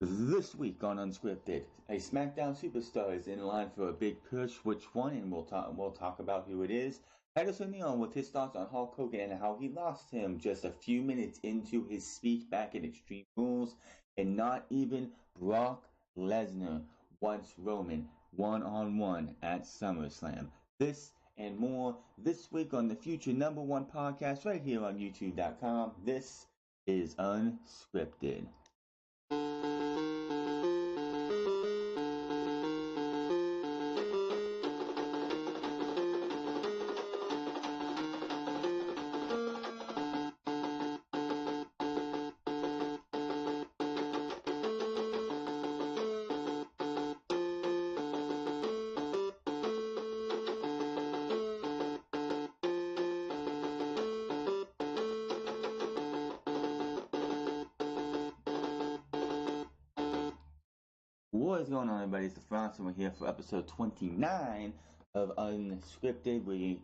This week on Unscripted, a Smackdown superstar is in line for a big push. Which one? And we'll talk about who it is. Titus with his thoughts on Hulk Hogan and how he lost him just a few minutes into his speech back at Extreme Rules, and not even Brock Lesnar wants Roman one-on-one at SummerSlam. This and more this week on the future #1 podcast right here on YouTube.com. This is Unscripted. What is going on, everybody? It's the Franz, and we're here for episode 29 of Unscripted. We're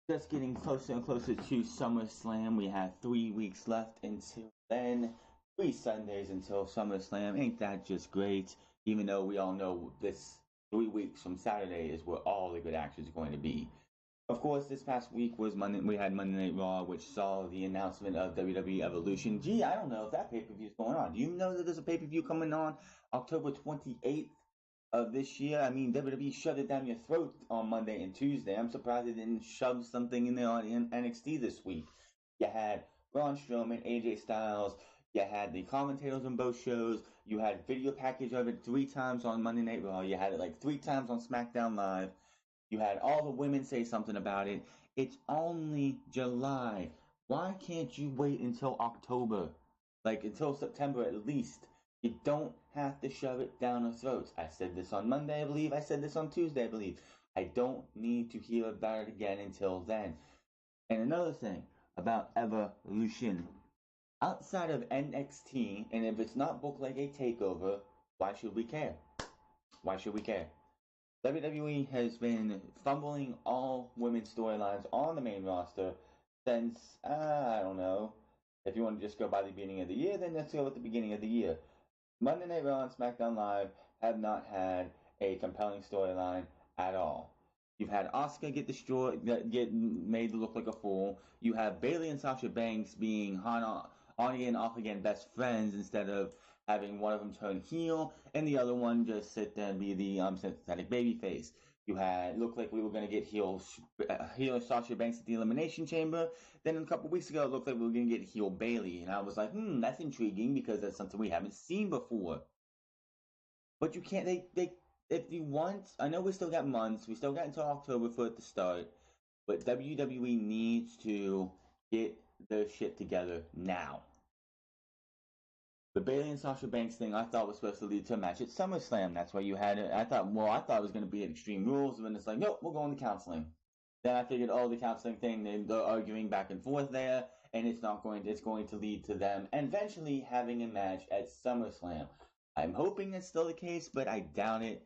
just getting closer and closer to SummerSlam. We have 3 weeks left until then. 3 Sundays until SummerSlam. Ain't that just great? Even though we all know this 3 weeks from Saturday is where all the good action is going to be. Of course, this past week was Monday. We had Monday Night Raw, which saw the announcement of WWE Evolution. Gee, I don't know if that pay-per-view is going on. Do you know that there's a pay-per-view coming on October 28th of this year? I mean, WWE shoved it down your throat on Monday and Tuesday. I'm surprised they didn't shove something in there on NXT this week. You had Braun Strowman, AJ Styles. You had the commentators on both shows. You had video package of it 3 times on Monday Night Raw. You had it like 3 times on Smackdown Live. You had all the women say something about it. It's only July. Why can't you wait until October? Like, until September at least. You don't have to shove it down our throats. I said this on Monday, I believe. I said this on Tuesday, I believe. I don't need to hear about it again until then. And another thing about Evolution. Outside of NXT, and if it's not booked like a takeover, why should we care? Why should we care? WWE has been fumbling all women's storylines on the main roster since, I don't know. If you want to just go by the beginning of the year, then let's go with the beginning of the year. Monday Night Raw and SmackDown Live have not had a compelling storyline at all. You've had Asuka get destroyed, get made to look like a fool. You have Bayley and Sasha Banks being on again, off again best friends instead of having one of them turn heel and the other one just sit there and be the sympathetic babyface. You had looked like we were going to get heel Sasha Banks at the Elimination Chamber. Then a couple weeks ago, it looked like we were going to get heel Bayley, and I was like, that's intriguing because that's something we haven't seen before. But you can't. They if you want, I know we still got months. We still got until October for it to start, but WWE needs to get their shit together now. The Bayley and Sasha Banks thing I thought was supposed to lead to a match at SummerSlam. That's why you had it. I thought it was going to be at Extreme Rules, and then it's like, nope, we're going to counseling. Then I figured, the counseling thing, they're arguing back and forth there, and it's going to lead to them eventually having a match at SummerSlam. I'm hoping that's still the case, but I doubt it.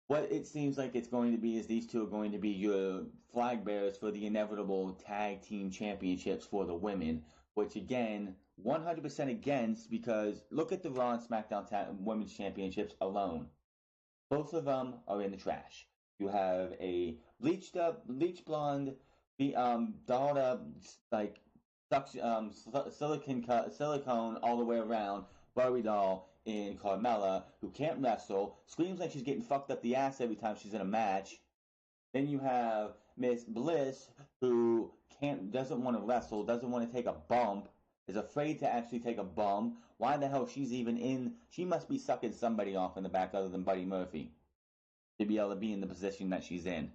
What it seems like it's going to be is these two are going to be your flag bearers for the inevitable tag team championships for the women, which again, 100% against, because look at the Raw and SmackDown Women's Championships alone. Both of them are in the trash. You have a bleached blonde, dolled up, like silicone all the way around Barbie doll in Carmella, who can't wrestle, screams like she's getting fucked up the ass every time she's in a match. Then you have Miss Bliss, who doesn't want to wrestle, doesn't want to take a bump, is afraid to actually take a bump. Why the hell she's even in? She must be sucking somebody off in the back other than Buddy Murphy to be able to be in the position that she's in.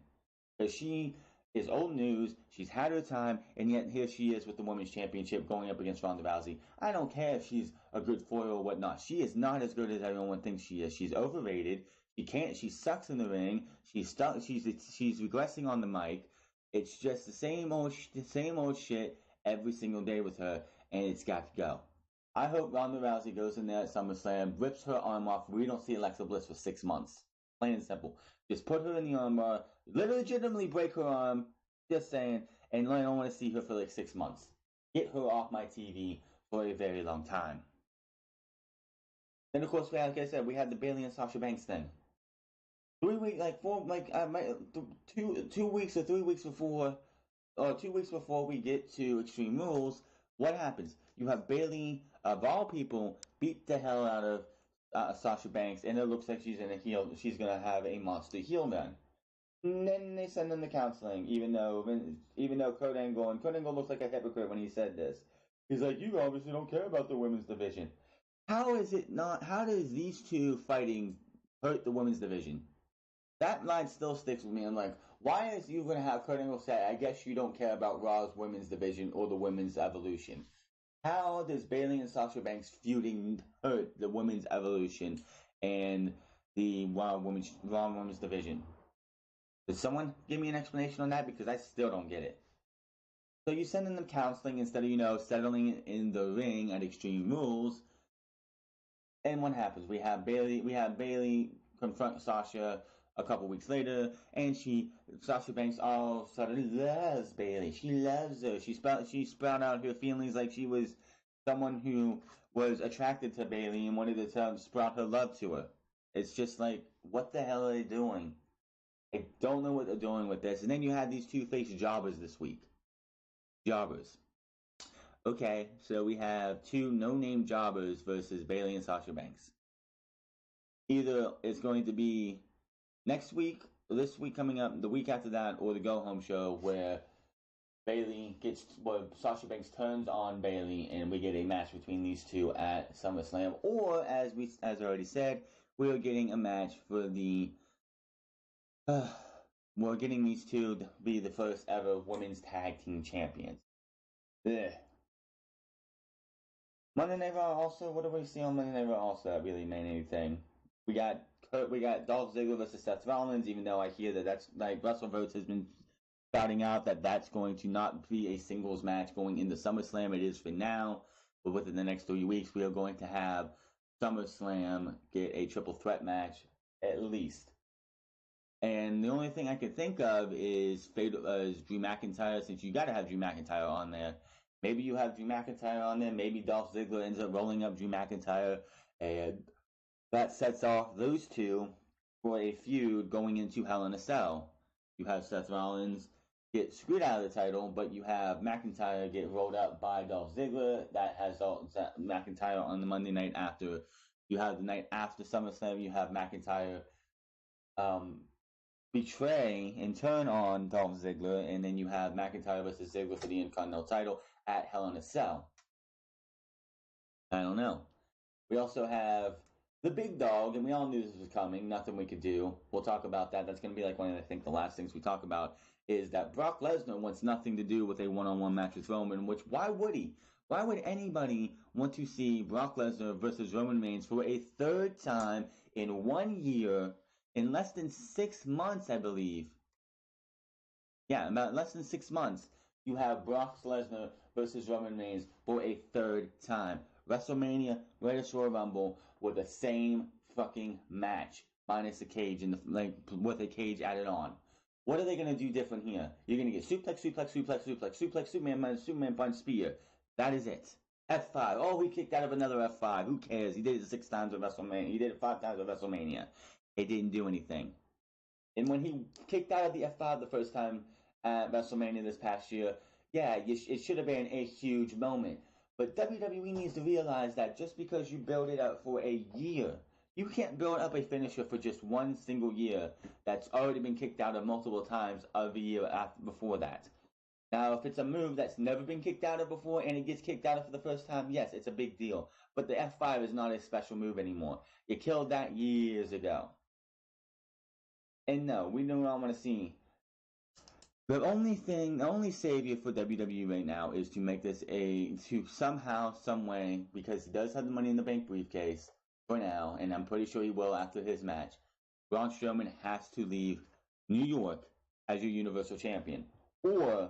Because she is old news, she's had her time, and yet here she is with the Women's Championship going up against Ronda Rousey. I don't care if she's a good foil or whatnot. She is not as good as everyone thinks she is. She's overrated. She sucks in the ring. She's regressing on the mic. It's just the same old shit every single day with her, and it's got to go. I hope Ronda Rousey goes in there at SummerSlam, rips her arm off. We don't see Alexa Bliss for 6 months. Plain and simple. Just put her in the armbar, legitimately break her arm, just saying, and I don't want to see her for like 6 months. Get her off my TV for a very long time. Then of course, like I said, we had the Bailey and Sasha Banks thing. 3 weeks, like 4, like 2 weeks or 3 weeks before, or 2 weeks before we get to Extreme Rules, what happens? You have Bailey, of all people, beat the hell out of Sasha Banks, and it looks like she's in a heel. She's gonna have a monster heel run. And then they send them to counseling, even though Kurt Angle looks like a hypocrite when he said this. He's like, you obviously don't care about the women's division. How is it not? How does these two fighting hurt the women's division? That line still sticks with me. I'm like, why is you gonna have Kurt Angle say, I guess you don't care about Raw's women's division or the women's evolution? How does Bailey and Sasha Banks feuding hurt the women's evolution and the Raw women's division? Did someone give me an explanation on that? Because I still don't get it. So you send them counseling instead of, settling in the ring at Extreme Rules. And what happens? We have Bailey confront Sasha a couple weeks later, and Sasha Banks all of a sudden loves Bailey. She loves her. She spelled out her feelings like she was someone who was attracted to Bailey and wanted to sprout her love to her. It's just like, what the hell are they doing? I don't know what they're doing with this. And then you had these two face jobbers this week. Jobbers. Okay, so we have two no-name jobbers versus Bailey and Sasha Banks. Either it's going to be next week, this week coming up, the week after that, or the go-home show where Sasha Banks turns on Bailey and we get a match between these two at SummerSlam. Or, as I already said, we're getting a match for the... we're getting these two to be the first ever women's tag team champions. Ugh. Monday Night Raw also, what do we see on Monday Night Raw also that really made anything? We got Dolph Ziggler versus Seth Rollins, even though I hear that that's, like, WrestleVotes has been shouting out that that's going to not be a singles match going into SummerSlam. It is for now, but within the next 3 weeks, we are going to have SummerSlam get a triple threat match, at least. And the only thing I can think of is Drew McIntyre, since you got to have Drew McIntyre on there. Maybe you have Drew McIntyre on there. Maybe Dolph Ziggler ends up rolling up Drew McIntyre, and that sets off those two for a feud going into Hell in a Cell. You have Seth Rollins get screwed out of the title, but you have McIntyre get rolled up by Dolph Ziggler. That has McIntyre on the Monday night after. You have the night after SummerSlam. You have McIntyre betray and turn on Dolph Ziggler, and then you have McIntyre versus Ziggler for the Intercontinental title at Hell in a Cell. I don't know. We also have the big dog, and we all knew this was coming. Nothing we could do. We'll talk about that. That's going to be like one of, I think, the last things we talk about is that Brock Lesnar wants nothing to do with a one-on-one match with Roman, which, why would he? Why would anybody want to see Brock Lesnar versus Roman Reigns for a third time in 1 year, in less than 6 months, I believe? Yeah, about less than 6 months, you have Brock Lesnar versus Roman Reigns for a third time. WrestleMania, Greatest Royal Rumble, with the same fucking match, minus a cage with a cage added on. What are they gonna do different here? You're gonna get suplex, Superman punch, spear. That is it. F5. Oh, he kicked out of another F5. Who cares? He did it 6 times at WrestleMania. He did it 5 times at WrestleMania. It didn't do anything. And when he kicked out of the F5 the first time at WrestleMania this past year, yeah, it should have been a huge moment. But WWE needs to realize that just because you build it up for a year, you can't build up a finisher for just one single year that's already been kicked out of multiple times of the year before that. Now, if it's a move that's never been kicked out of before and it gets kicked out of for the first time, yes, it's a big deal. But the F5 is not a special move anymore. You killed that years ago. And no, we do not want to see. The only savior for WWE right now is to make this to somehow, some way, because he does have the Money in the Bank briefcase for now, and I'm pretty sure he will after his match. Braun Strowman has to leave New York as your Universal Champion, or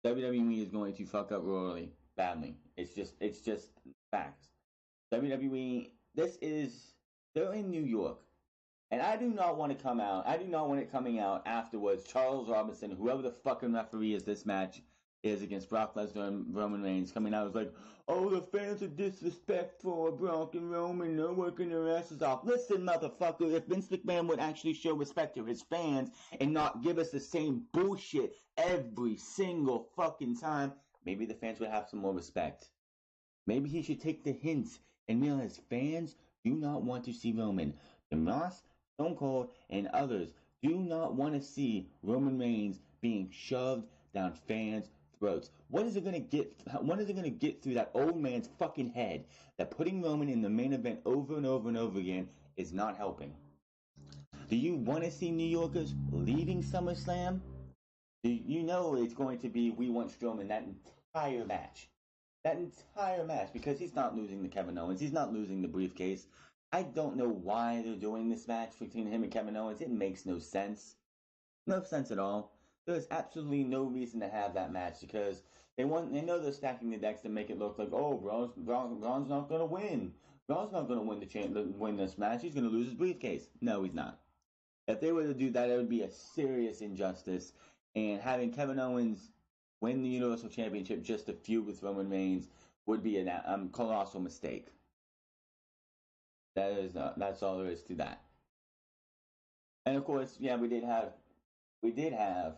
WWE is going to fuck up royally badly. It's just facts. WWE, they're in New York. And I do not want it coming out afterwards. Charles Robinson, whoever the fucking referee is this match, is against Brock Lesnar and Roman Reigns. Coming out, it was like, oh, the fans are disrespectful of Brock and Roman. They're working their asses off. Listen, motherfucker, if Vince McMahon would actually show respect to his fans and not give us the same bullshit every single fucking time, maybe the fans would have some more respect. Maybe he should take the hints and realize fans do not want to see Roman. Ross, Stone Cold, and others do not want to see Roman Reigns being shoved down fans' throats. What is it going to get? What is it going to get through that old man's fucking head that putting Roman in the main event over and over and over again is not helping? Do you want to see New Yorkers leaving SummerSlam? Do you know it's going to be we want Strowman that entire match? That entire match, because he's not losing to Kevin Owens. He's not losing the briefcase. I don't know why they're doing this match between him and Kevin Owens. It makes no sense. No sense at all. There's absolutely no reason to have that match because they know they're stacking the decks to make it look like, oh, Braun's not going to win. Braun's not going to win this match. He's going to lose his briefcase. No, he's not. If they were to do that, it would be a serious injustice. And having Kevin Owens win the Universal Championship just to feud with Roman Reigns would be a colossal mistake. That's all there is to that. And of course, yeah, we did have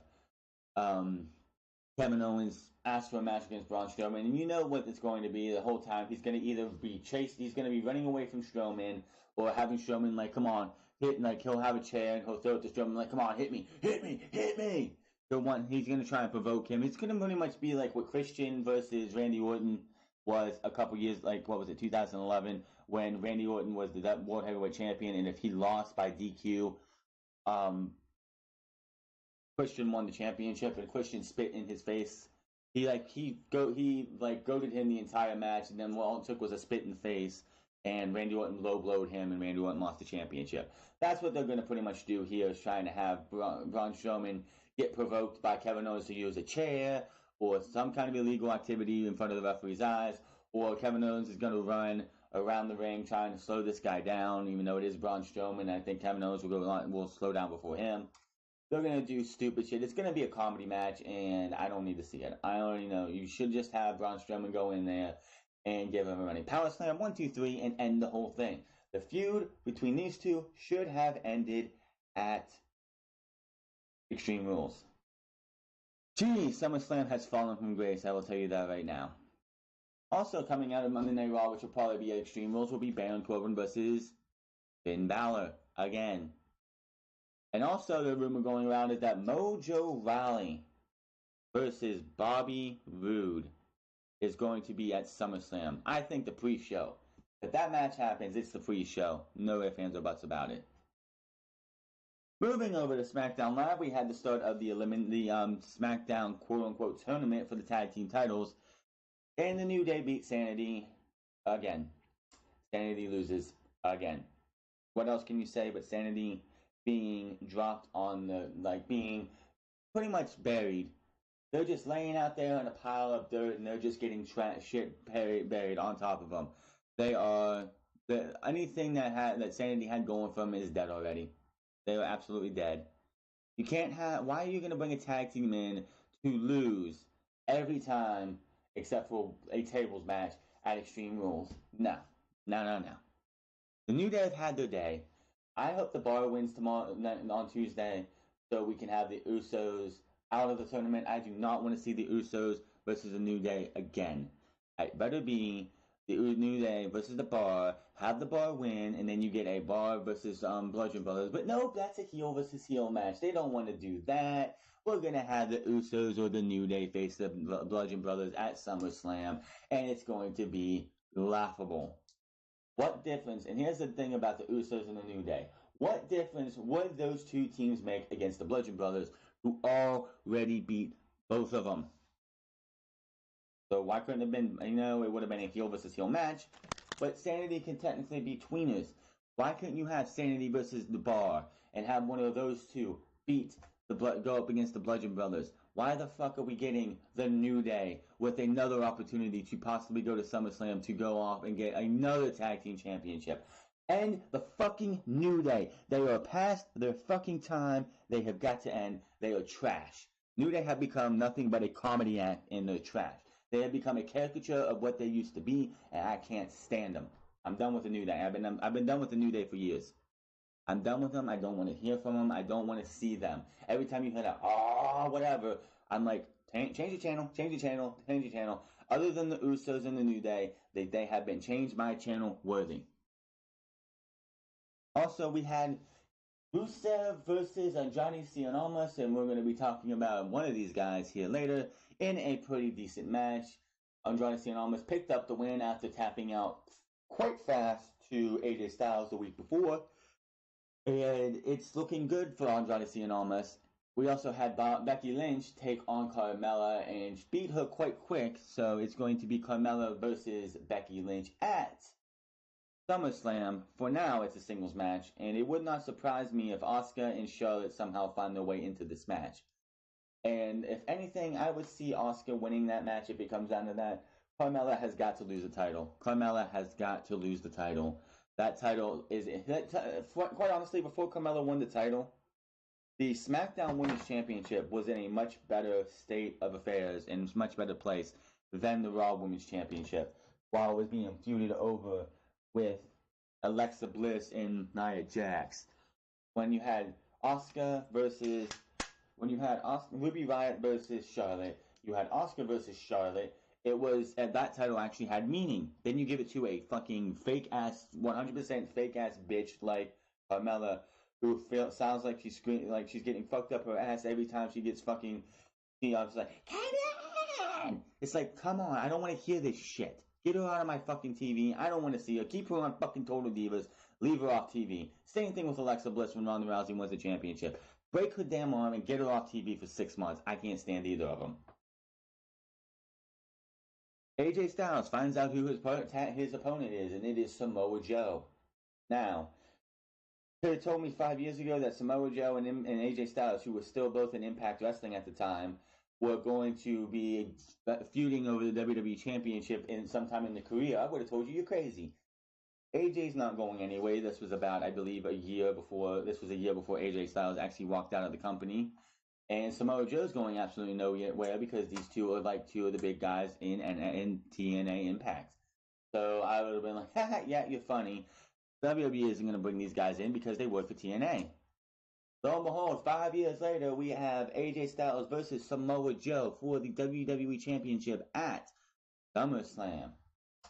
Kevin Owens ask for a match against Braun Strowman, and you know what it's going to be the whole time. He's going to either be chased, he's going to be running away from Strowman, or having Strowman like, come on, hit, like he'll have a chair and he'll throw it to Strowman like, come on, hit me. He's going to try and provoke him. It's going to pretty much be like what Christian versus Randy Orton was a couple years, like, what was it, 2011, when Randy Orton was the World Heavyweight Champion, and if he lost by DQ, Christian won the championship, and Christian spit in his face. He goaded him the entire match, and then all it took was a spit in the face, and Randy Orton low blowed him, and Randy Orton lost the championship. That's what they're going to pretty much do here, is trying to have Braun Strowman get provoked by Kevin Owens to use a chair or some kind of illegal activity in front of the referee's eyes, or Kevin Owens is going to run around the ring trying to slow this guy down, even though it is Braun Strowman. I think Kevin Owens will slow down before him. They're going to do stupid shit. It's going to be a comedy match, and I don't need to see it. I already know. You should just have Braun Strowman go in there and give him a running power slam, 1, 2, 3, and end the whole thing. The feud between these two should have ended at Extreme Rules. Gee, SummerSlam has fallen from grace, I will tell you that right now. Also coming out of Monday Night Raw, which will probably be at Extreme Rules, will be Baron Corbin versus Finn Balor again. And also the rumor going around is that Mojo Rawley versus Bobby Roode is going to be at SummerSlam. I think the pre-show. If that match happens, it's the pre-show. No ifs, ands, or buts about it. Moving over to SmackDown Live, we had the start of the SmackDown quote-unquote tournament for the tag team titles. And the New Day beat Sanity again. Sanity loses again. What else can you say but Sanity being dropped on being pretty much buried? They're just laying out there in a pile of dirt, and they're just getting shit buried on top of them. Anything that Sanity had going for them is dead already. They were absolutely dead. You can't have. Why are you going to bring a tag team in to lose every time except for a tables match at Extreme Rules? No. The New Day have had their day. I hope the Bar wins tomorrow on Tuesday so we can have the Usos out of the tournament. I do not want to see the Usos versus the New Day again. It better be the New Day versus the Bar, have the Bar win, and then you get a Bar versus Bludgeon Brothers. But no, that's a heel versus heel match. They don't want to do that. We're going to have the Usos or the New Day face the Bludgeon Brothers at SummerSlam, and it's going to be laughable. What difference, and here's the thing about the Usos and the New Day, what difference would those two teams make against the Bludgeon Brothers, who already beat both of them? So why couldn't it have been, it would have been a heel versus heel match, but Sanity can technically be tweeners. Why couldn't you have Sanity versus the Bar and have one of those two go up against the Bludgeon Brothers? Why the fuck are we getting the New Day with another opportunity to possibly go to SummerSlam to go off and get another tag team championship? End the fucking New Day. They are past their fucking time. They have got to end. They are trash. New Day have become nothing but a comedy act in the trash. They have become a caricature of what they used to be, and I can't stand them. I'm done with the New Day. I've been done with the New Day for years. I'm done with them. I don't want to hear from them. I don't want to see them. Every time you hear that, oh, whatever, I'm like, change the channel, change the channel, change the channel. Other than the Usos and the New Day, they have been changed my channel worthy. Also, we had Rusev versus Johnny Sionomos, and we're going to be talking about one of these guys here later in a pretty decent match. Andrade Sionomos picked up the win after tapping out quite fast to AJ Styles the week before, and it's looking good for Andrade Sionomos. We also had Becky Lynch take on Carmella and beat her quite quick, so it's going to be Carmella versus Becky Lynch at SummerSlam. For now, it's a singles match, and it would not surprise me if Asuka and Charlotte somehow find their way into this match. And if anything, I would see Asuka winning that match if it comes down to that. Carmella has got to lose the title. Carmella has got to lose the title. That title is, quite honestly, before Carmella won the title, the Smackdown Women's Championship was in a much better state of affairs and much better place than the Raw Women's Championship, while it was being feuded over with Alexa Bliss and Nia Jax. When you had Ruby Riott versus Charlotte, you had Asuka versus Charlotte. It was, and that title actually had meaning. Then you give it to a fucking fake ass, 100% fake ass bitch like Carmella, who sounds like she's screaming, like she's getting fucked up her ass every time she gets fucking. She's like, come on! It's like, come on! I don't want to hear this shit. Get her out of my fucking TV. I don't want to see her. Keep her on fucking Total Divas. Leave her off TV. Same thing with Alexa Bliss when Ronda Rousey wins the championship. Break her damn arm and get her off TV for 6 months. I can't stand either of them. AJ Styles finds out who his opponent is, and it is Samoa Joe. Now, could have told me 5 years ago that Samoa Joe and AJ Styles, who were still both in Impact Wrestling at the time, were going to be feuding over the WWE Championship sometime in the career, I would have told you you're crazy. AJ's not going anyway. This was about, I believe, a year before AJ Styles actually walked out of the company. And Samoa Joe's going absolutely nowhere because these two are like two of the big guys in TNA Impact. So I would have been like, haha, yeah, you're funny. WWE isn't going to bring these guys in because they work for TNA. Lo and behold, 5 years later, we have AJ Styles versus Samoa Joe for the WWE Championship at SummerSlam.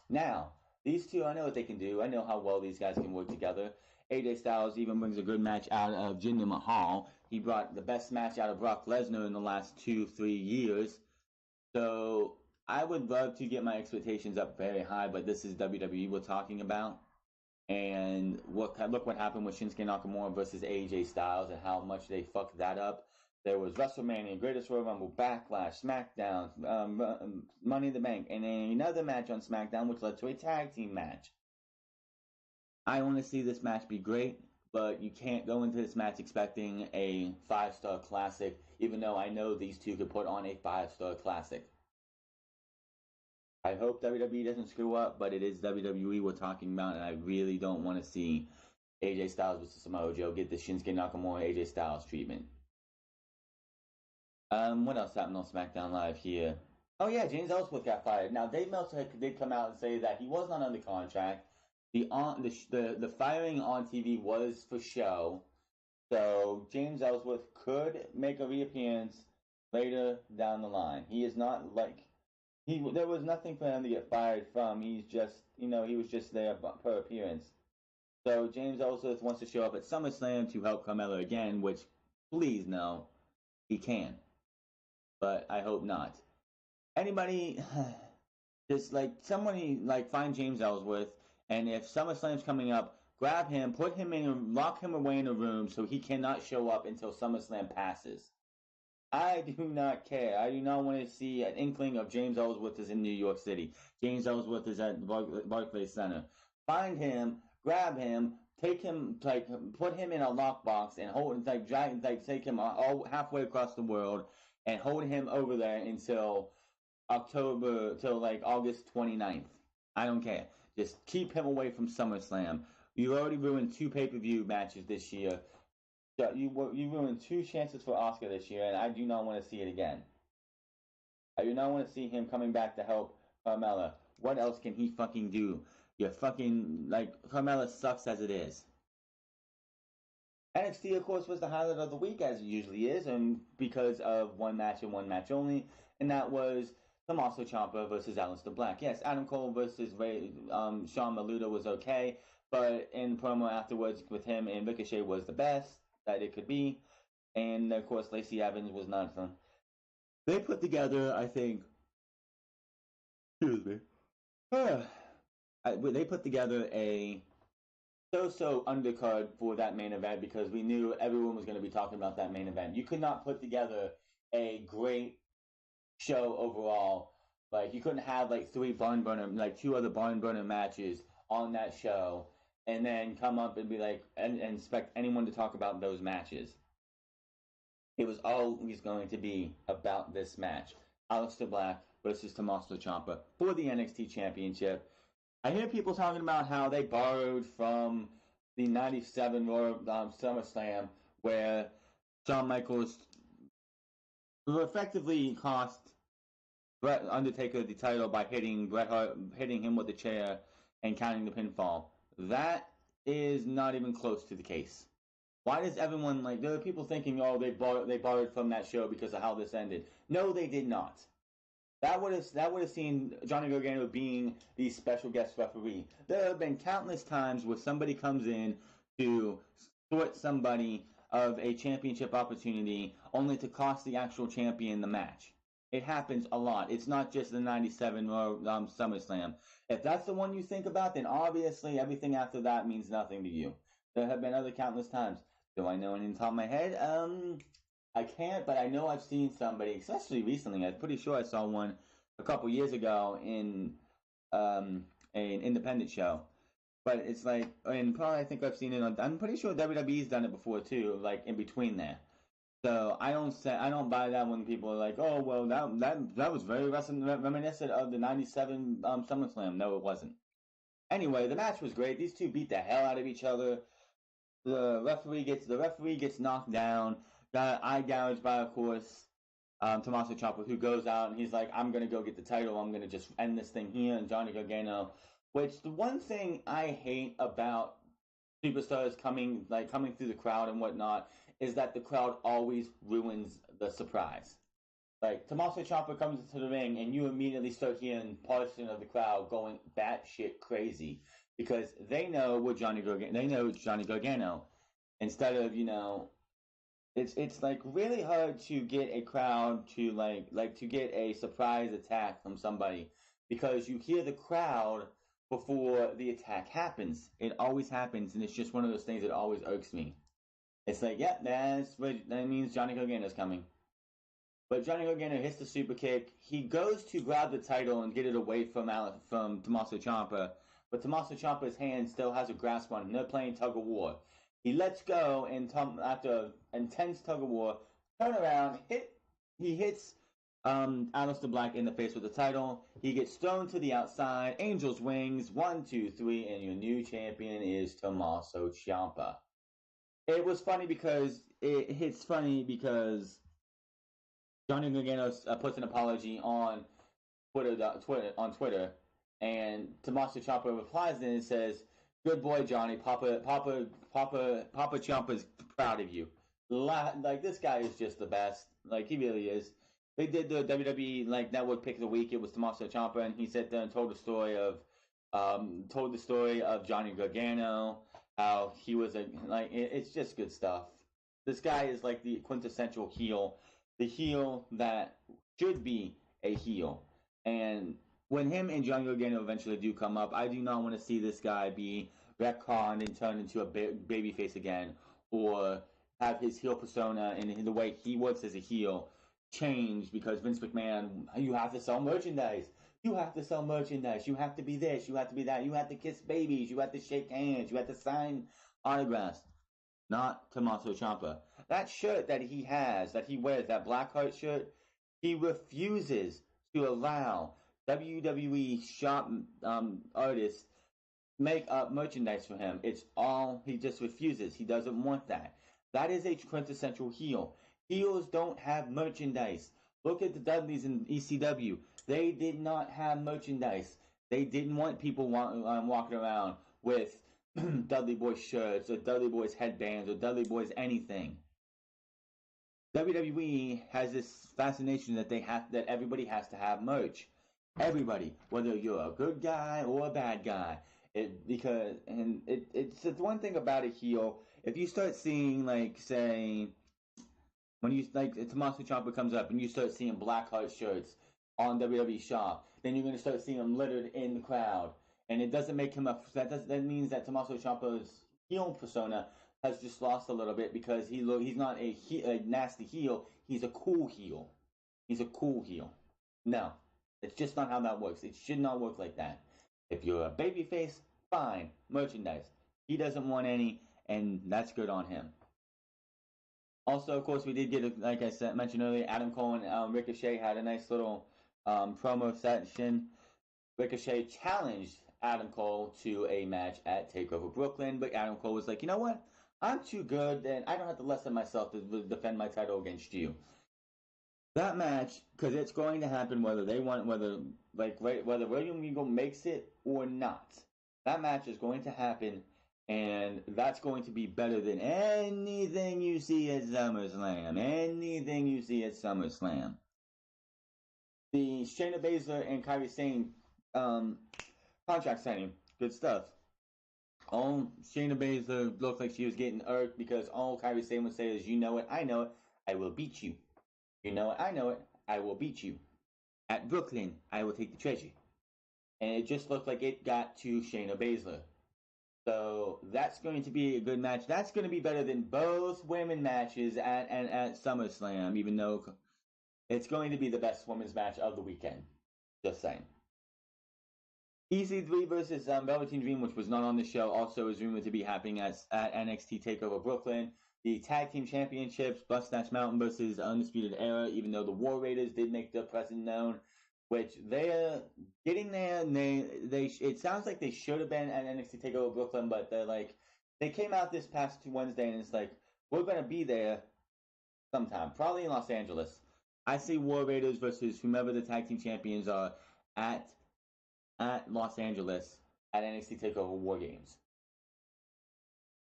Now, these two, I know what they can do. I know how well these guys can work together. AJ Styles even brings a good match out of Jinder Mahal. He brought the best match out of Brock Lesnar in the last 2-3 years. So I would love to get my expectations up very high, but this is WWE we're talking about. And look what happened with Shinsuke Nakamura versus AJ Styles and how much they fucked that up. There was WrestleMania, Greatest Royal Rumble, Backlash, Smackdown, Money in the Bank, and then another match on Smackdown, which led to a tag team match. I want to see this match be great, but you can't go into this match expecting a 5-star classic, even though I know these two could put on a 5-star classic. I hope WWE doesn't screw up, but it is WWE we're talking about, and I really don't want to see AJ Styles versus Samoa Joe get the Shinsuke Nakamura AJ Styles treatment. What else happened on SmackDown Live here? Oh yeah, James Ellsworth got fired. Now Dave Meltzer did come out and say that he was not under contract. The firing on TV was for show, so James Ellsworth could make a reappearance later down the line. He is not like there was nothing for him to get fired from. He's just he was just there per appearance. So James Ellsworth wants to show up at SummerSlam to help Carmella again, which please no, he can, but I hope not. Anybody, just like somebody like find James Ellsworth. And if SummerSlam's coming up, grab him, put him in, lock him away in a room so he cannot show up until SummerSlam passes. I do not care. I do not want to see an inkling of James Ellsworth is in New York City. James Ellsworth is at Barclays Center. Find him, grab him, take him, put him in a lockbox and take him all halfway across the world and hold him over there until August 29th. I don't care. Just keep him away from SummerSlam. You already ruined 2 pay-per-view matches this year. You ruined 2 chances for Oscar this year, and I do not want to see it again. I do not want to see him coming back to help Carmella. What else can he fucking do? You're fucking Carmella sucks as it is. NXT, of course, was the highlight of the week, as it usually is, and because of one match and one match only, and that was Tommaso Ciampa versus Aleister Black. Yes, Adam Cole versus Sean Maluda was okay, but in promo afterwards with him and Ricochet was the best that it could be, and of course Lacey Evans was not fun. They put together, I think, excuse me, they put together a so undercard for that main event because we knew everyone was going to be talking about that main event. You could not put together a great show overall. Like, you couldn't have two other barn burner matches on that show and then come up and be and expect anyone to talk about those matches. It was always going to be about this match. Aleister Black versus Tommaso Ciampa for the NXT Championship. I hear people talking about how they borrowed from the 97 Royal SummerSlam where Shawn Michaels effectively cost Undertaker the title by hitting Bret Hart, hitting him with the chair and counting the pinfall. That is not even close to the case. Why does everyone there are people thinking, oh, they borrowed from that show because of how this ended? No, they did not. That would have seen Johnny Gargano being the special guest referee. There have been countless times where somebody comes in to sort somebody of a championship opportunity only to cost the actual champion the match. It happens a lot. It's not just the 97 SummerSlam. If that's the one you think about, then obviously everything after that means nothing to you. There have been other countless times. Do I know any on the top of my head? I can't, but I know I've seen somebody, especially recently. I'm pretty sure I saw one a couple years ago in an independent show. But it's and probably I think I've seen it on. I'm pretty sure WWE's done it before too, in between there. So I don't buy that when people are like, oh well, that was very reminiscent of the '97 SummerSlam. No, it wasn't. Anyway, the match was great. These two beat the hell out of each other. The referee gets knocked down. Got eye gouged by, of course, Tommaso Ciampa, who goes out and he's like, I'm going to go get the title. I'm going to just end this thing here. And Johnny Gargano, which the one thing I hate about superstars coming through the crowd and whatnot is that the crowd always ruins the surprise. Tommaso Ciampa comes into the ring and you immediately start hearing portion of the crowd going batshit crazy because they know Johnny Gargano. Instead of, it's really hard to get a crowd to to get a surprise attack from somebody because you hear the crowd before the attack happens. It always happens, and it's just one of those things that always irks me. It's yeah, that means Johnny Gargano's coming. But Johnny Gargano hits the super kick. He goes to grab the title and get it away from Tommaso Ciampa, but Tommaso Ciampa's hand still has a grasp on him. They're playing tug of war. He lets go, and after intense tug of war, turn around, he hits Aleister Black in the face with the title. He gets thrown to the outside. Angel's wings, 1, 2, 3, and your new champion is Tommaso Ciampa. It was funny because Johnny Gargano puts an apology on Twitter, and Tommaso Ciampa replies and says, "Good boy, Johnny. Papa Ciampa's proud of you." This guy is just the best. He really is. They did the WWE Network Pick of the Week. It was Tommaso Ciampa, and he sat there and told the story of Johnny Gargano, how he was it's just good stuff. This guy is the quintessential heel, the heel that should be a heel. And when him and Johnny Gargano eventually do come up, I do not want to see this guy be retconned and turned into a babyface again, or have his heel persona and the way he works as a heel change because Vince McMahon, you have to sell merchandise. You have to sell merchandise. You have to be this. You have to be that. You have to kiss babies. You have to shake hands. You have to sign autographs. Not Tommaso Ciampa. That shirt that he has, that he wears, that Blackheart shirt, he refuses to allow WWE shop artists make up merchandise for him. He just refuses. He doesn't want that. That is a quintessential heel. Heels don't have merchandise. Look at the Dudleys in ECW. They did not have merchandise. They didn't want people walking around with Dudley Boys shirts or Dudley Boys headbands or Dudley Boys anything. WWE has this fascination that that everybody has to have merch. Everybody, whether you're a good guy or a bad guy. It's one thing about a heel. If you start seeing, like, say, when you, like, Tommaso Ciampa comes up and you start seeing Blackheart shirts on WWE Shop, then you're going to start seeing them littered in the crowd. And it doesn't make him that means that Tommaso Ciampa's heel persona has just lost a little bit, because he's not a nasty heel. He's a cool heel. He's a cool heel. No, it's just not how that works. It should not work like that. If you're a babyface, fine, merchandise. He doesn't want any, and that's good on him. Also, of course, we did get, like I mentioned earlier, Adam Cole and Ricochet had a nice little promo session. Ricochet challenged Adam Cole to a match at TakeOver Brooklyn, but Adam Cole was like, you know what? I'm too good, and I don't have to lessen myself to defend my title against you. That match, because it's going to happen whether William Regal makes it or not. That match is going to happen, and that's going to be better than anything you see at SummerSlam. Anything you see at SummerSlam. The Shayna Baszler and Kairi Sane contract signing, good stuff. All Shayna Baszler looked like she was getting irked, because all Kairi Sane would say is, you know it, I know it, I will beat you. You know it, I know it, I will beat you. At Brooklyn, I will take the treasure. And it just looked like it got to Shayna Baszler. So that's going to be a good match. That's going to be better than both women matches at SummerSlam, even though it's going to be the best women's match of the weekend. Just saying. EC3 versus Velveteen Dream, which was not on the show, also is rumored to be happening at NXT TakeOver Brooklyn. The Tag Team Championships, Mustache Mountain versus Undisputed Era, even though the War Raiders did make their presence known, which they're getting there. And it sounds like they should have been at NXT TakeOver Brooklyn, but they came out this past Wednesday, and it's like, we're going to be there sometime, probably in Los Angeles. I see War Raiders versus whomever the Tag Team Champions are at Los Angeles at NXT TakeOver War Games.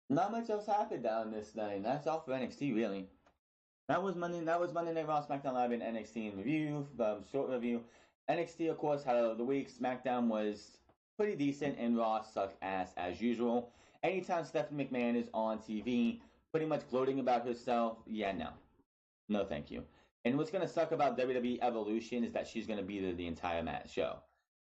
Not much else happened down this night. That's all for NXT, really. That was Monday Night Raw, SmackDown Live, and NXT in review. Short review. NXT, of course, had of the week. SmackDown was pretty decent, and Raw sucked ass as usual. Anytime Stephanie McMahon is on TV, pretty much gloating about herself, yeah, no. No, thank you. And what's going to suck about WWE Evolution is that she's going to be there the entire show.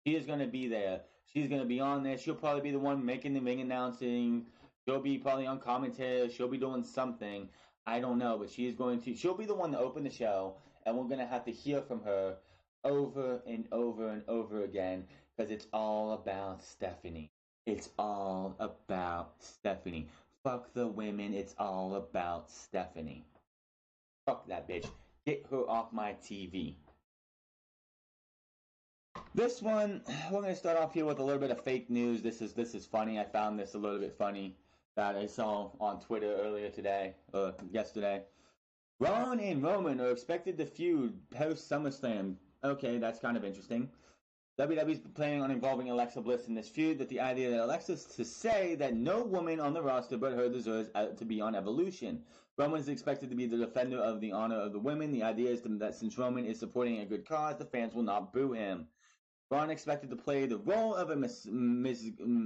She is going to be there. She's going to be on there. She'll probably be the one making the ring announcing. She'll be probably on commentary. She'll be doing something. I don't know, but she'll be the one to open the show, and we're going to have to hear from her over and over and over again, because it's all about Stephanie. It's all about Stephanie. Fuck the women. It's all about Stephanie. Fuck that bitch. Get her off my TV. This one, we're going to start off here with a little bit of fake news. This is funny. I found this a little bit funny that I saw on Twitter yesterday. Braun and Roman are expected to feud post SummerSlam. Okay, that's kind of interesting. WWE's planning on involving Alexa Bliss in this feud, with the idea that Alexa's to say that no woman on the roster but her deserves to be on Evolution. Roman is expected to be the defender of the honor of the women. The idea is that since Roman is supporting a good cause, the fans will not boo him. Braun expected to play the role of a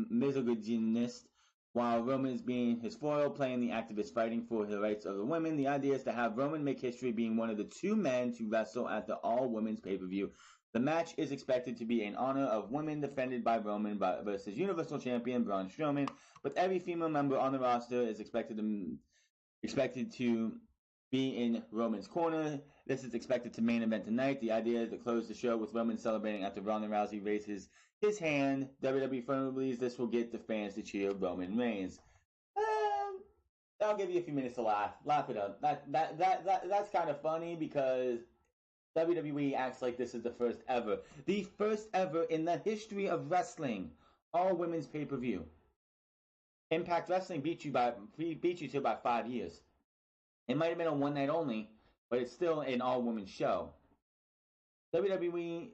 misogynist, while Roman is being his foil, playing the activist fighting for the rights of the women. The idea is to have Roman make history being one of the two men to wrestle at the all-women's pay-per-view. The match is expected to be in honor of women defended by Roman versus Universal Champion Braun Strowman, but every female member on the roster is expected to be in Roman's corner. This is expected to main event tonight. The idea is to close the show with Roman celebrating after Ronda Rousey raises his hand. WWE firmly believes this will get the fans to cheer Roman Reigns. I'll give you a few minutes to laugh. Laugh it up. That's kind of funny, because WWE acts like this is the first ever in the history of wrestling, all women's pay-per-view. Impact Wrestling beat you to about 5 years. It might have been a one night only, but it's still an all women show. WWE,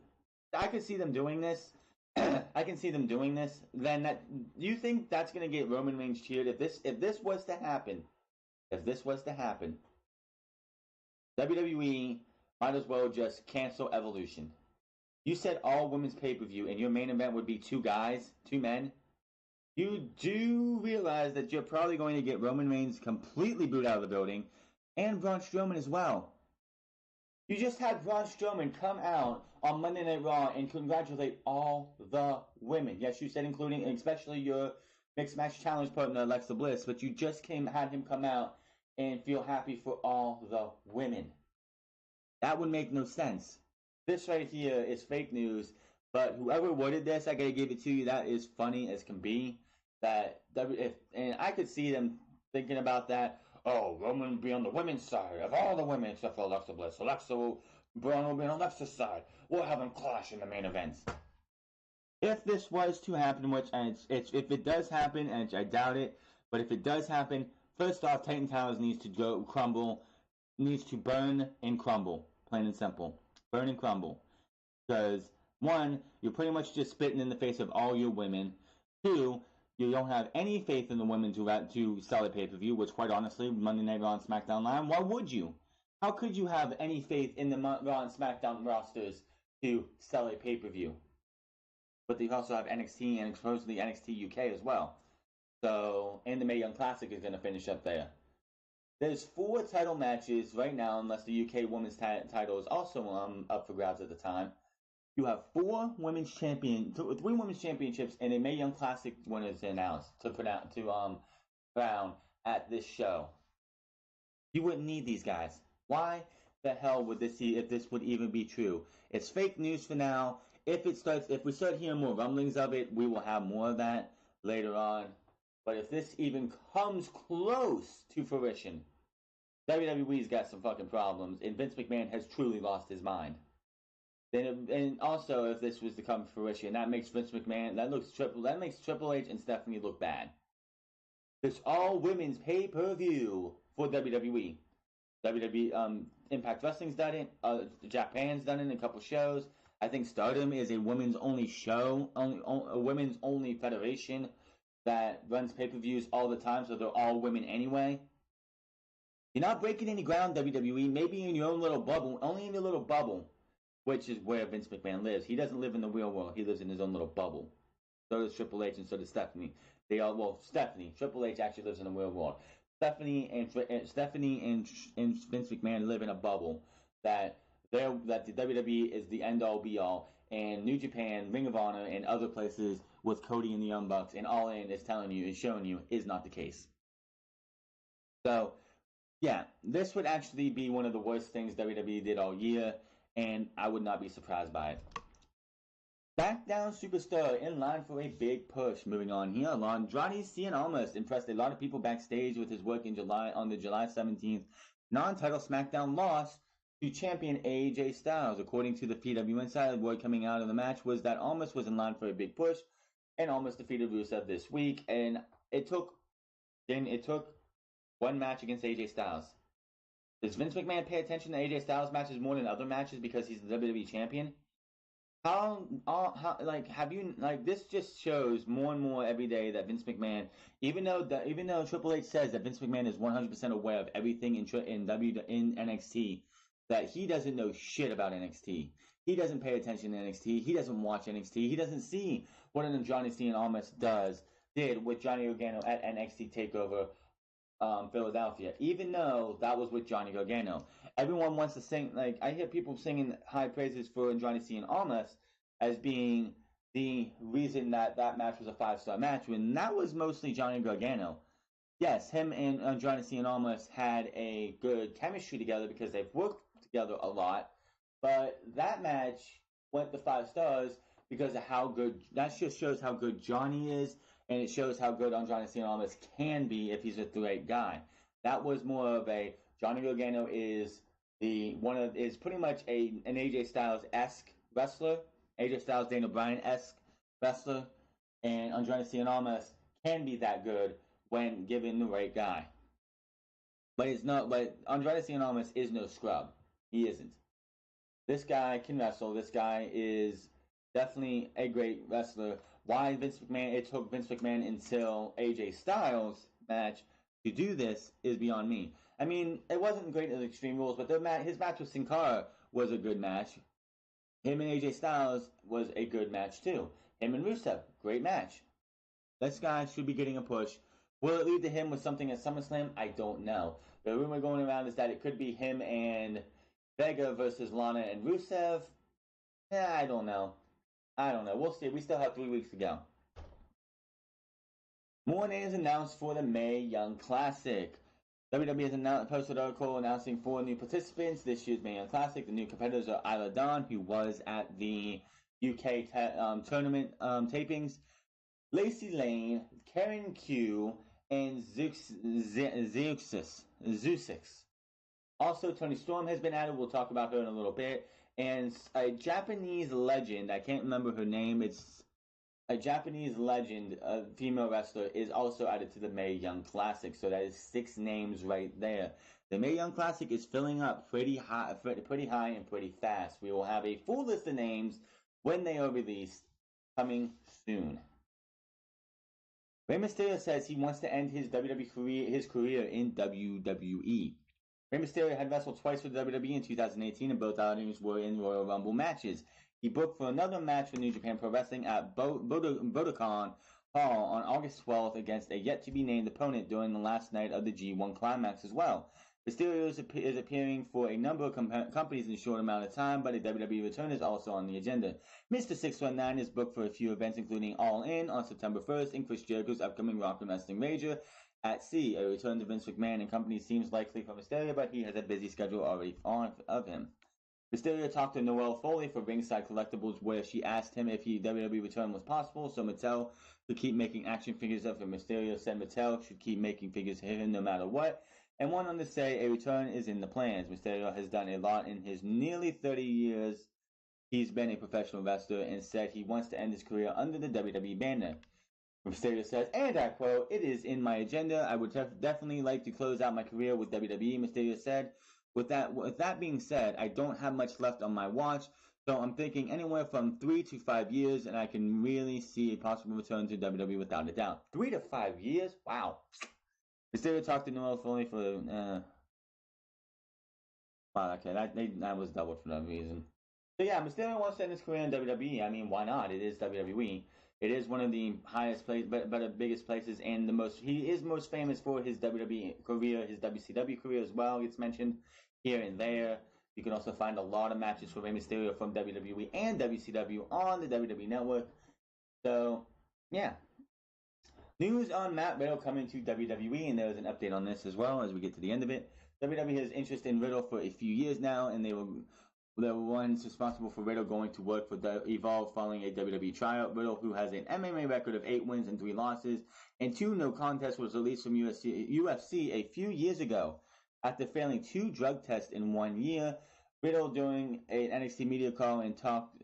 I could see them doing this. I can see them doing this. Then that, do you think that's going to get Roman Reigns cheered if this was to happen? If this was to happen, WWE might as well just cancel Evolution. You said all women's pay-per-view and your main event would be two men. You do realize that you're probably going to get Roman Reigns completely booed out of the building and Braun Strowman as well. You just had Braun Strowman come out on Monday Night Raw and congratulate all the women. Yes, you said including, especially your Mixed Match Challenge partner, Alexa Bliss, but you just had him come out and feel happy for all the women. That would make no sense. This right here is fake news, but whoever worded this, I gotta give it to you, that is funny as can be. And I could see them thinking about that. Oh, Roman will be on the women's side of all the women except for Alexa Bliss. Braun will be on Alexa's side. We'll have them clash in the main events. If this was to happen, which if it does happen, and I doubt it, but if it does happen, first off, Titan Towers needs to burn and crumble, plain and simple. Burn and crumble. Because, one, you're pretty much just spitting in the face of all your women. Two, you don't have any faith in the women to sell a pay-per-view, which, quite honestly, Monday Night Raw and SmackDown Live, why would you? How could you have any faith in the Raw and SmackDown rosters to sell a pay-per-view? But they also have NXT and supposedly NXT UK as well. So, and the Mae Young Classic is going to finish up there. There's 4 title matches right now, unless the UK Women's title is also up for grabs at the time. You have 3 women's championships, and a Mae Young Classic winner is announced to crown at this show. You wouldn't need these guys. Why the hell would this be if this would even be true? It's fake news for now. If we start hearing more rumblings of it, we will have more of that later on. But if this even comes close to fruition, WWE's got some fucking problems, and Vince McMahon has truly lost his mind. And also, if this was to come to fruition, that makes that makes Triple H and Stephanie look bad. This all women's pay-per-view for WWE. Impact Wrestling's done it. Japan's done it in a couple shows. I think Stardom is a women's only show, a women's only federation that runs pay-per-views all the time, so they're all women anyway. You're not breaking any ground, WWE. Maybe in your own little bubble, only in your little bubble, which is where Vince McMahon lives. He doesn't live in the real world. He lives in his own little bubble. So does Triple H and so does Stephanie. Triple H actually lives in the real world. Stephanie and Vince McMahon live in a bubble that the WWE is the end-all be-all, and New Japan, Ring of Honor, and other places with Cody and the Young Bucks and All In is showing you is not the case. So, yeah, this would actually be one of the worst things WWE did all year, and I would not be surprised by it. Smackdown superstar in line for a big push. Moving on here, Andrade Cien almost impressed a lot of people backstage with his work on the July 17th non-title Smackdown loss to champion AJ Styles. According to the PW Insider, word coming out of the match was that Almas was in line for a big push and Almas defeated Rusev this week. And it took one match against AJ Styles. Does Vince McMahon pay attention to AJ Styles matches more than other matches because he's the WWE champion? This just shows more and more every day that Vince McMahon, even though Triple H says that Vince McMahon is 100% aware of everything in NXT, that he doesn't know shit about NXT. He doesn't pay attention to NXT. He doesn't watch NXT. He doesn't see what an Andrade Cien almost did with Johnny Gargano at NXT TakeOver Philadelphia, even though that was with Johnny Gargano. Everyone wants to sing, I hear people singing high praises for Andrade Cien Almas as being the reason that match was a 5-star match, when that was mostly Johnny Gargano. Yes, him and Andrade Cien Almas had a good chemistry together because they've worked together a lot, but that match went to 5 stars because of how good, that just shows how good Johnny is, and it shows how good Andrade Cien Almas can be if he's a great guy. That was more of a, Johnny Gargano is pretty much an AJ Styles-esque wrestler, AJ Styles, Daniel Bryan-esque wrestler, and Andrade Cien Almas can be that good when given the right guy. But it's not. But Andrade Cien is no scrub. He isn't. This guy can wrestle. This guy is definitely a great wrestler. Why Vince McMahon? It took Vince McMahon until AJ Styles match to do this is beyond me. I mean, it wasn't great at Extreme Rules, but his match with Sin Cara was a good match. Him and AJ Styles was a good match too. Him and Rusev, great match. This guy should be getting a push. Will it lead to him with something at SummerSlam? I don't know. The rumor going around is that it could be him and Vega versus Lana and Rusev. I don't know. We'll see. We still have 3 weeks to go. More names announced for the Mae Young Classic. WWE has posted an article announcing 4 new participants this year's Mae Young Classic. The new competitors are Isla Dawn, who was at the UK tournament tapings, Lacey Lane, Karen Q, and Zeuxis. Also, Toni Storm has been added. We'll talk about her in a little bit. And a Japanese legend, I can't remember her name. It's a Japanese legend, a female wrestler, is also added to the Mae Young Classic. So that is 6 names right there. The Mae Young Classic is filling up pretty high and pretty fast. We will have a full list of names when they are released, coming soon. Rey Mysterio says he wants to end his career in WWE. Rey Mysterio had wrestled twice for WWE in 2018, and both outings were in Royal Rumble matches. He booked for another match for New Japan Pro Wrestling at Budokan Hall on August 12th against a yet-to-be-named opponent during the last night of the G1 Climax as well. Mysterio is appearing for a number of companies in a short amount of time, but a WWE return is also on the agenda. Mr. 619 is booked for a few events, including All In on September 1st and Chris Jericho's upcoming Rock and Wrestling Major at Sea. A return to Vince McMahon and company seems likely for Mysterio, but he has a busy schedule already of him. Mysterio talked to Noelle Foley for Ringside Collectibles, where she asked him if WWE return was possible, so Mattel could keep making action figures of him. Mysterio said Mattel should keep making figures of him no matter what, and went on to say a return is in the plans. Mysterio has done a lot in his nearly 30 years he's been a professional wrestler, and said he wants to end his career under the WWE banner. Mysterio says, and I quote, "It is in my agenda. I would definitely like to close out my career with WWE," Mysterio said. With that being said, I don't have much left on my watch, so I'm thinking anywhere from 3 to 5 years, and I can really see a possible return to WWE without a doubt. 3 to 5 years? Wow. Mysterio talked to Noelle Foley for, wow, okay, that was doubled for no reason. So yeah, Mysterio wants to end his career in WWE. I mean, why not? It is WWE. It is one of the highest places, but the biggest places, and he is most famous for his WWE career, his WCW career as well. Gets mentioned here and there. You can also find a lot of matches for Rey Mysterio from WWE and WCW on the WWE Network. So, yeah. News on Matt Riddle coming to WWE, and there was an update on this as well as we get to the end of it. WWE has interest in Riddle for a few years now, and they were the ones responsible for Riddle going to work for Evolve following a WWE tryout. Riddle, who has an MMA record of 8 wins and 3 losses and 2 no contests, was released from UFC a few years ago after failing 2 drug tests in 1 year. Riddle, during an NXT media call and talked,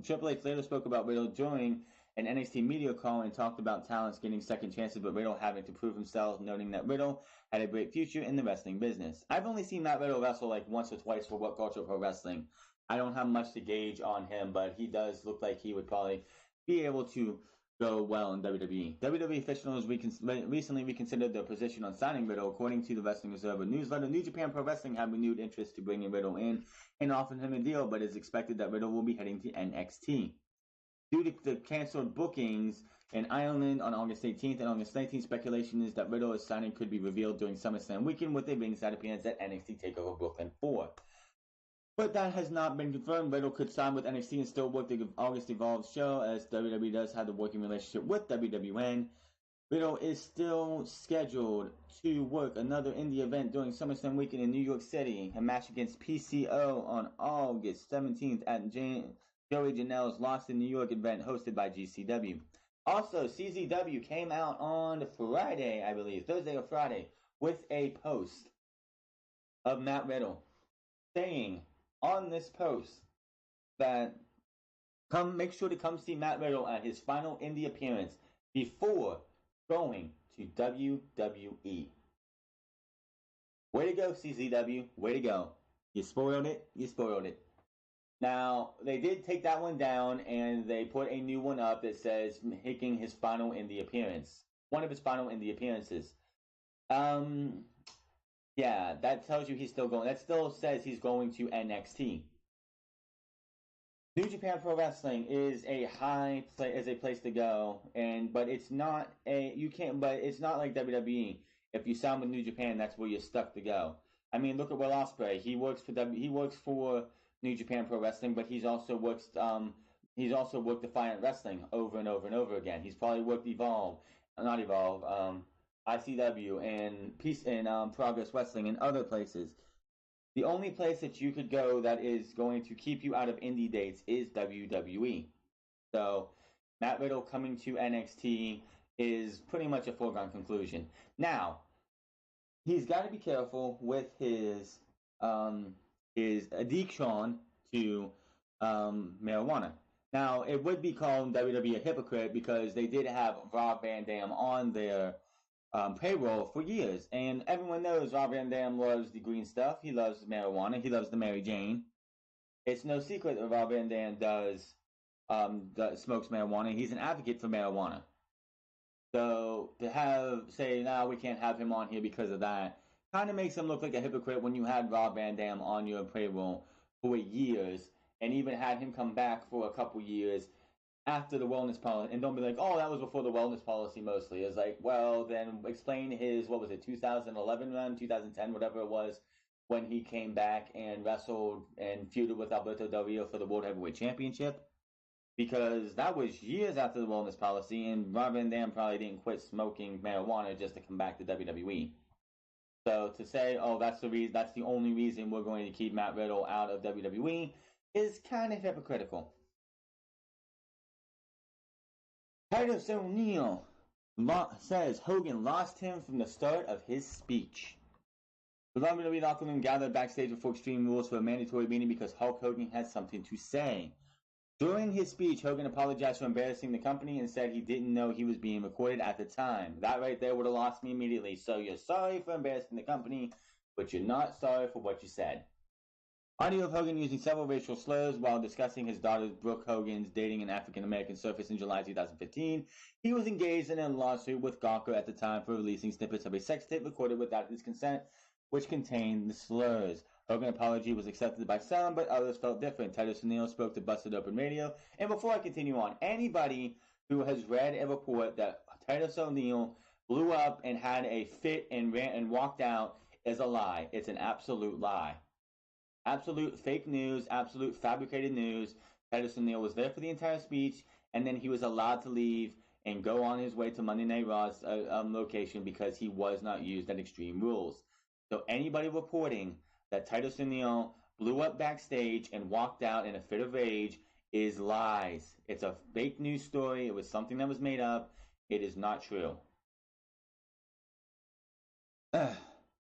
Triple H later spoke about Riddle during an NXT media call and talked about talents getting second chances, but Riddle having to prove himself, noting that Riddle had a great future in the wrestling business. I've only seen Matt Riddle wrestle like once or twice for What Culture Pro Wrestling. I don't have much to gauge on him, but he does look like he would probably be able to go well in WWE. WWE officials recently reconsidered their position on signing Riddle. According to the Wrestling Observer newsletter, New Japan Pro Wrestling had renewed interest to bringing Riddle in and offered him a deal, but it's expected that Riddle will be heading to NXT. Due to the canceled bookings in Ireland on August 18th and August 19th, speculation is that Riddle's signing could be revealed during SummerSlam weekend with a ringside appearance at NXT TakeOver Brooklyn 4. But that has not been confirmed. Riddle could sign with NXT and still work the August Evolve show, as WWE does have the working relationship with WWN. Riddle is still scheduled to work another indie event during SummerSlam weekend in New York City, a match against PCO on August 17th at Joey Janela's Lost in New York event hosted by GCW. Also, CZW came out on Friday, I believe, Thursday or Friday, with a post of Matt Riddle saying on this post that make sure to come see Matt Riddle at his final indie appearance before going to WWE. Way to go, CZW. Way to go. You spoiled it. You spoiled it. Now, they did take that one down, and they put a new one up that says making his final in the appearance. One of his final in the appearances. Um, yeah, that tells you he's still going. That still says he's going to NXT. New Japan Pro Wrestling is a place to go, but it's not it's not like WWE. If you sign with New Japan, that's where you're stuck to go. I mean, look at Will Ospreay. He works for New Japan Pro Wrestling, but he's also worked Defiant Wrestling over and over and over again. He's probably worked ICW and Progress Wrestling and other places. The only place that you could go that is going to keep you out of indie dates is WWE. So Matt Riddle coming to NXT is pretty much a foregone conclusion. Now, he's got to be careful with his addiction to marijuana. Now, it would be called WWE a hypocrite because they did have Rob Van Dam on their payroll for years, and everyone knows Rob Van Dam loves the green stuff. He loves marijuana. He loves the Mary Jane. It's no secret that Rob Van Dam smokes marijuana. He's an advocate for marijuana. So to say now we can't have him on here because of that kind of makes him look like a hypocrite when you had Rob Van Dam on your payroll for years and even had him come back for a couple years after the wellness policy, and don't be like, oh, that was before the wellness policy mostly. It's like, well, then explain his, 2011 run, 2010, whatever it was, when he came back and wrestled and feuded with Alberto Del Rio for the World Heavyweight Championship. Because that was years after the wellness policy, and Rob Van Dam probably didn't quit smoking marijuana just to come back to WWE. So to say, oh, that's the only reason we're going to keep Matt Riddle out of WWE is kind of hypocritical. Titus O'Neil says Hogan lost him from the start of his speech. The WWE locker room gathered backstage before Extreme Rules for a mandatory meeting because Hulk Hogan had something to say. During his speech, Hogan apologized for embarrassing the company and said he didn't know he was being recorded at the time. That right there would have lost me immediately. So you're sorry for embarrassing the company, but you're not sorry for what you said. Audio of Hogan using several racial slurs while discussing his daughter Brooke Hogan's dating an African-American surfaced in July 2015. He was engaged in a lawsuit with Gawker at the time for releasing snippets of a sex tape recorded without his consent, which contained the slurs. Hogan's apology was accepted by some, but others felt different. Titus O'Neil spoke to Busted Open Radio. And before I continue on, anybody who has read a report that Titus O'Neil blew up and had a fit and ran and walked out is a lie. It's an absolute lie. Absolute fake news, absolute fabricated news. Titus O'Neil was there for the entire speech, and then he was allowed to leave and go on his way to Monday Night Raw's location because he was not used at Extreme Rules. So anybody reporting that Titus O'Neil blew up backstage and walked out in a fit of rage is lies. It's a fake news story. It was something that was made up. It is not true.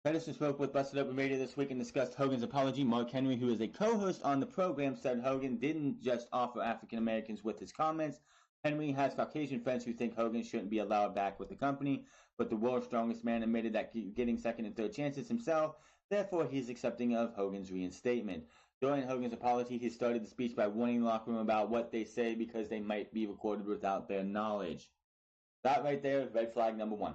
Titus spoke with Busted Open Radio this week and discussed Hogan's apology. Mark Henry, who is a co-host on the program, said Hogan didn't just offer African Americans with his comments. Henry has Caucasian friends who think Hogan shouldn't be allowed back with the company, but the world's strongest man admitted that getting second and third chances himself, therefore he's accepting of Hogan's reinstatement. During Hogan's apology, he started the speech by warning the locker room about what they say because they might be recorded without their knowledge. That right there, red flag number one.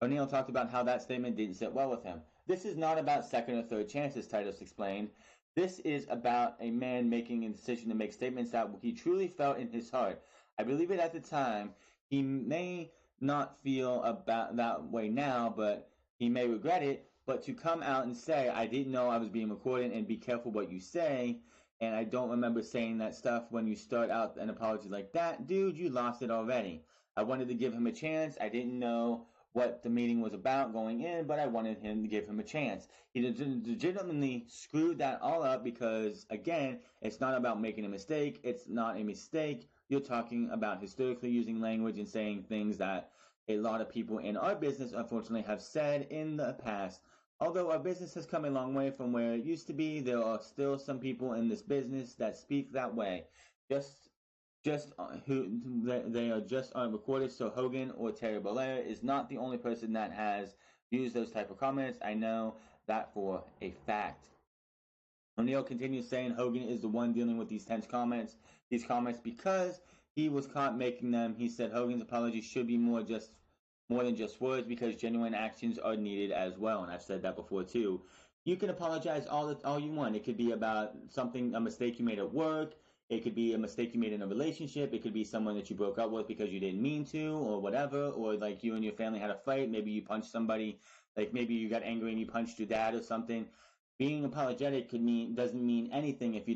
O'Neil talked about how that statement didn't sit well with him. This is not about second or third chances, Titus explained. This is about a man making a decision to make statements that he truly felt in his heart. I believe it at the time. He may not feel about that way now, but he may regret it. But to come out and say, I didn't know I was being recorded and be careful what you say, and I don't remember saying that stuff when you start out an apology like that, dude, you lost it already. I wanted to give him a chance. I didn't know what the meeting was about going in, but I wanted him to give him a chance. He legitimately screwed that all up because, again, it's not about making a mistake. It's not a mistake. You're talking about historically using language and saying things that a lot of people in our business, unfortunately, have said in the past. Although our business has come a long way from where it used to be, there are still some people in this business that speak that way. They are just aren't recorded. So Hogan or Terry Bollea is not the only person that has use those type of comments. I know that for a fact. O'Neal continues saying Hogan is the one dealing with these comments because he was caught making them. He said Hogan's apology should be more than just words because genuine actions are needed as well. And I've said that before too. You can apologize all you want. It could be about a mistake you made at work. It could be a mistake you made in a relationship. It could be someone that you broke up with because you didn't mean to, or whatever. Or like you and your family had a fight. Maybe you punched somebody. Like maybe you got angry and you punched your dad or something. Being apologetic doesn't mean anything if you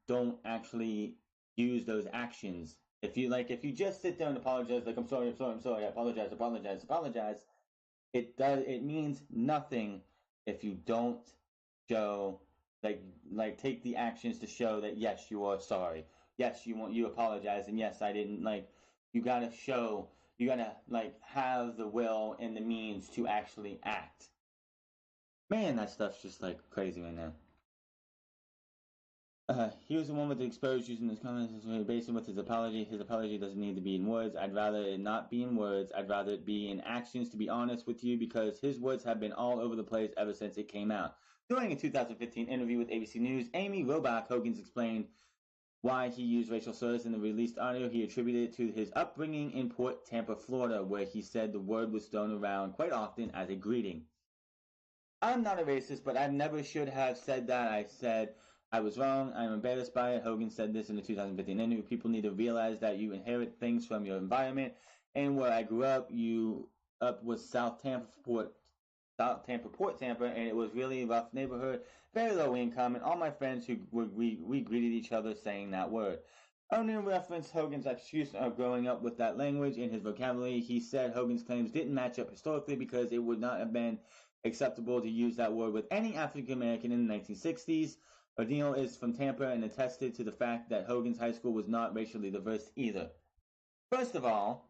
don't actually use those actions. If you just sit there and apologize, like I'm sorry, I apologize. It means nothing if you don't show like take the actions to show that yes you are sorry, yes you apologize, and yes I didn't you gotta have the will and the means to actually act. Man, that stuff's just like crazy right now. He was the one with the exposed using his comments based with his apology. His apology doesn't need to be in words. I'd rather it not be in words. I'd rather it be in actions, to be honest with you, because his words have been all over the place ever since it came out. During a 2015 interview with ABC News, Amy Robach Hogan's explained why he used racial slurs in the released audio. He attributed it to his upbringing in Port Tampa, Florida, where he said the word was thrown around quite often as a greeting. I'm not a racist, but I never should have said that. I said I was wrong. I'm embarrassed by it. Hogan said this in the 2015 interview. People need to realize that you inherit things from your environment. And where I grew up, was South Tampa, Port Tampa, and it was really a rough neighborhood, very low income, and all my friends we greeted each other saying that word. O'Neal referenced Hogan's excuse of growing up with that language in his vocabulary. He said Hogan's claims didn't match up historically because it would not have been acceptable to use that word with any African American in the 1960s. O'Neal is from Tampa and attested to the fact that Hogan's high school was not racially diverse either. First of all,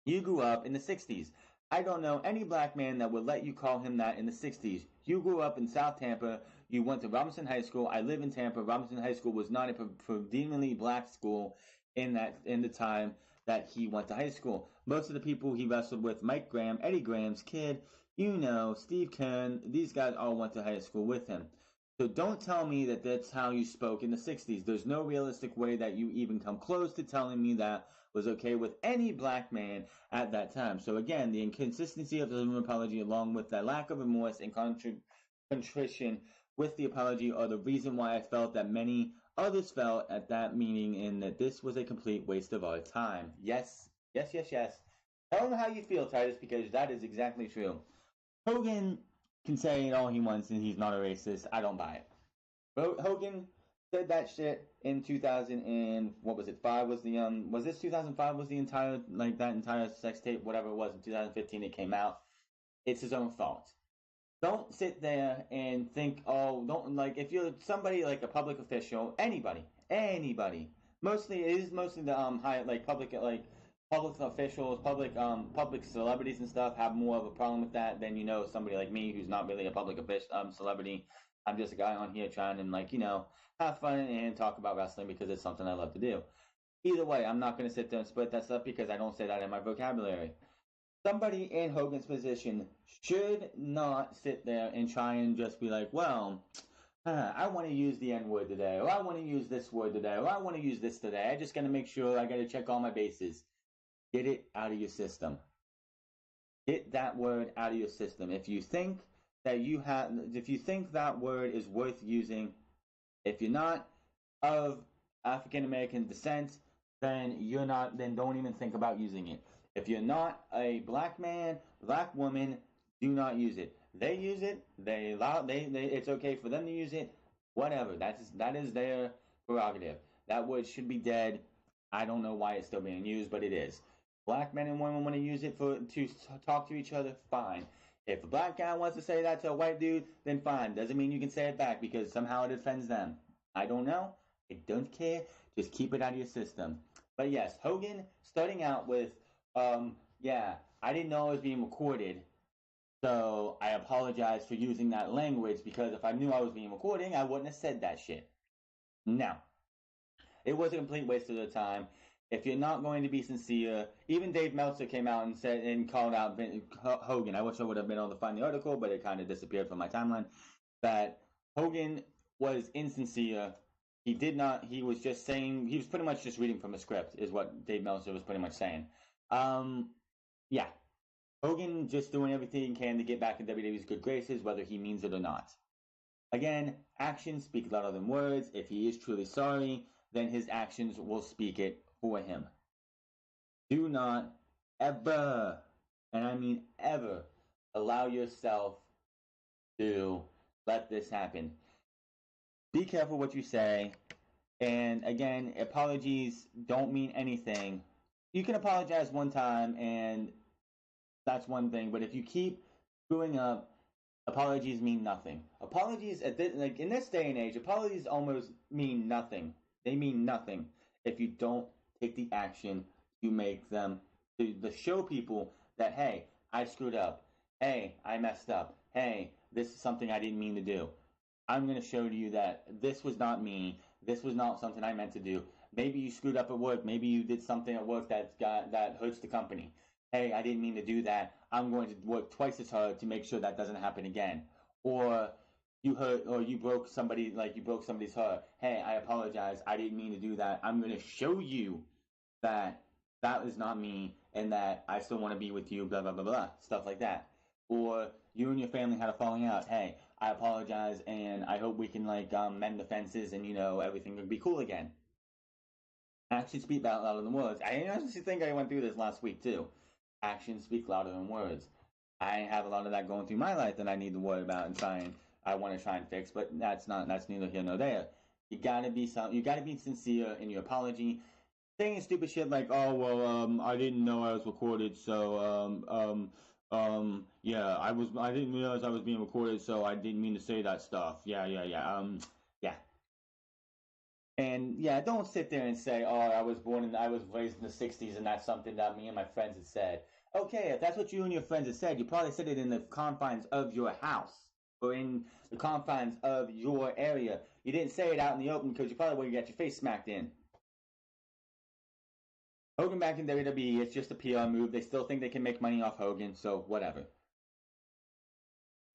you grew up in the 60s. I don't know any black man that would let you call him that in the 60s. You grew up in South Tampa. You went to Robinson High School. I live in Tampa. Robinson High School was not a predominantly black school in the time that he went to high school. Most of the people he wrestled with, Mike Graham, Eddie Graham's kid, Steve Kern, these guys all went to high school with him. So don't tell me that that's how you spoke in the 60s. There's no realistic way that you even come close to telling me that was okay with any black man at that time. So again, the inconsistency of the apology along with that lack of remorse and contrition with the apology are the reason why I felt that many others felt at that meeting and that this was a complete waste of our time. Yes. Tell them how you feel, Titus, because that is exactly true. Hogan can say all he wants and he's not a racist. I don't buy it. Hogan said that shit in 2000 and what was it? 5 was the was this 2005 was the entire that entire sex tape, whatever it was in 2015 it came out. It's his own fault. Don't sit there and think, if you're somebody like a public official, anybody. Mostly the high public officials, public celebrities and stuff have more of a problem with that than somebody like me who's not really a public celebrity. I'm just a guy on here trying to have fun and talk about wrestling because it's something I love to do. Either way, I'm not going to sit there and split that stuff because I don't say that in my vocabulary. Somebody in Hogan's position should not sit there and try and just be like, well, I want to use the N-word today, or I want to use this word today, or I want to use this today. I just got to make sure I got to check all my bases. Get it out of your system. Get that word out of your system. If you think that word is worth using, if you're not of African American descent, then don't even think about using it. If you're not a black man, black woman, do not use it. They use it. It's okay for them to use it. Whatever. That is their prerogative. That word should be dead. I don't know why it's still being used, but it is. Black men and women want to use it to talk to each other, fine. If a black guy wants to say that to a white dude, then fine. Doesn't mean you can say it back because somehow it offends them. I don't know. I don't care. Just keep it out of your system. But yes, Hogan starting out with, I didn't know it was being recorded. So I apologize for using that language because if I knew I was being recorded, I wouldn't have said that shit. No. It was a complete waste of their time. If you're not going to be sincere, even Dave Meltzer came out and said and called out Hogan. I wish I would have been able to find the article, but it kind of disappeared from my timeline. That Hogan was insincere. He did not. He was just saying. He was pretty much just reading from a script, is what Dave Meltzer was pretty much saying. Yeah, Hogan just doing everything he can to get back in WWE's good graces, whether he means it or not. Again, actions speak louder than words. If he is truly sorry, then his actions will speak it for him. Do not ever, and I mean ever, allow yourself to let this happen. Be careful what you say. And again, apologies don't mean anything. You can apologize one time, and that's one thing. But if you keep screwing up, apologies mean nothing. Apologies like in this day and age, apologies almost mean nothing. They mean nothing if you don't take the action to make them to show people that, hey, I screwed up. Hey, I messed up. Hey, this is something I didn't mean to do. I'm going to show you that this was not me. This was not something I meant to do. Maybe you screwed up at work. Maybe you did something at work that hurts the company. Hey, I didn't mean to do that. I'm going to work twice as hard to make sure that doesn't happen again. Or you hurt, or you broke somebody's heart. Hey, I apologize. I didn't mean to do that. I'm going to show you that that is not me and that I still want to be with you, blah, blah, blah, blah, stuff like that. Or you and your family had a falling out. Hey, I apologize, and I hope we can mend the fences, and everything will be cool again. Actions speak louder than words. I honestly think I went through this last week too. Actions speak louder than words. I have a lot of that going through my life that I need to worry about and I want to try and fix, but that's neither here nor there. You gotta be sincere in your apology. Saying stupid shit like, oh well, I didn't know I was recorded, so yeah, I didn't realize I was being recorded, so I didn't mean to say that stuff. Yeah. And yeah, don't sit there and say, oh, I was raised in the 60s and that's something that me and my friends had said. Okay, if that's what you and your friends had said, you probably said it in the confines of your house or in the confines of your area. You didn't say it out in the open because you probably would have got your face smacked in. Hogan back in WWE, it's just a PR move. They still think they can make money off Hogan, so whatever.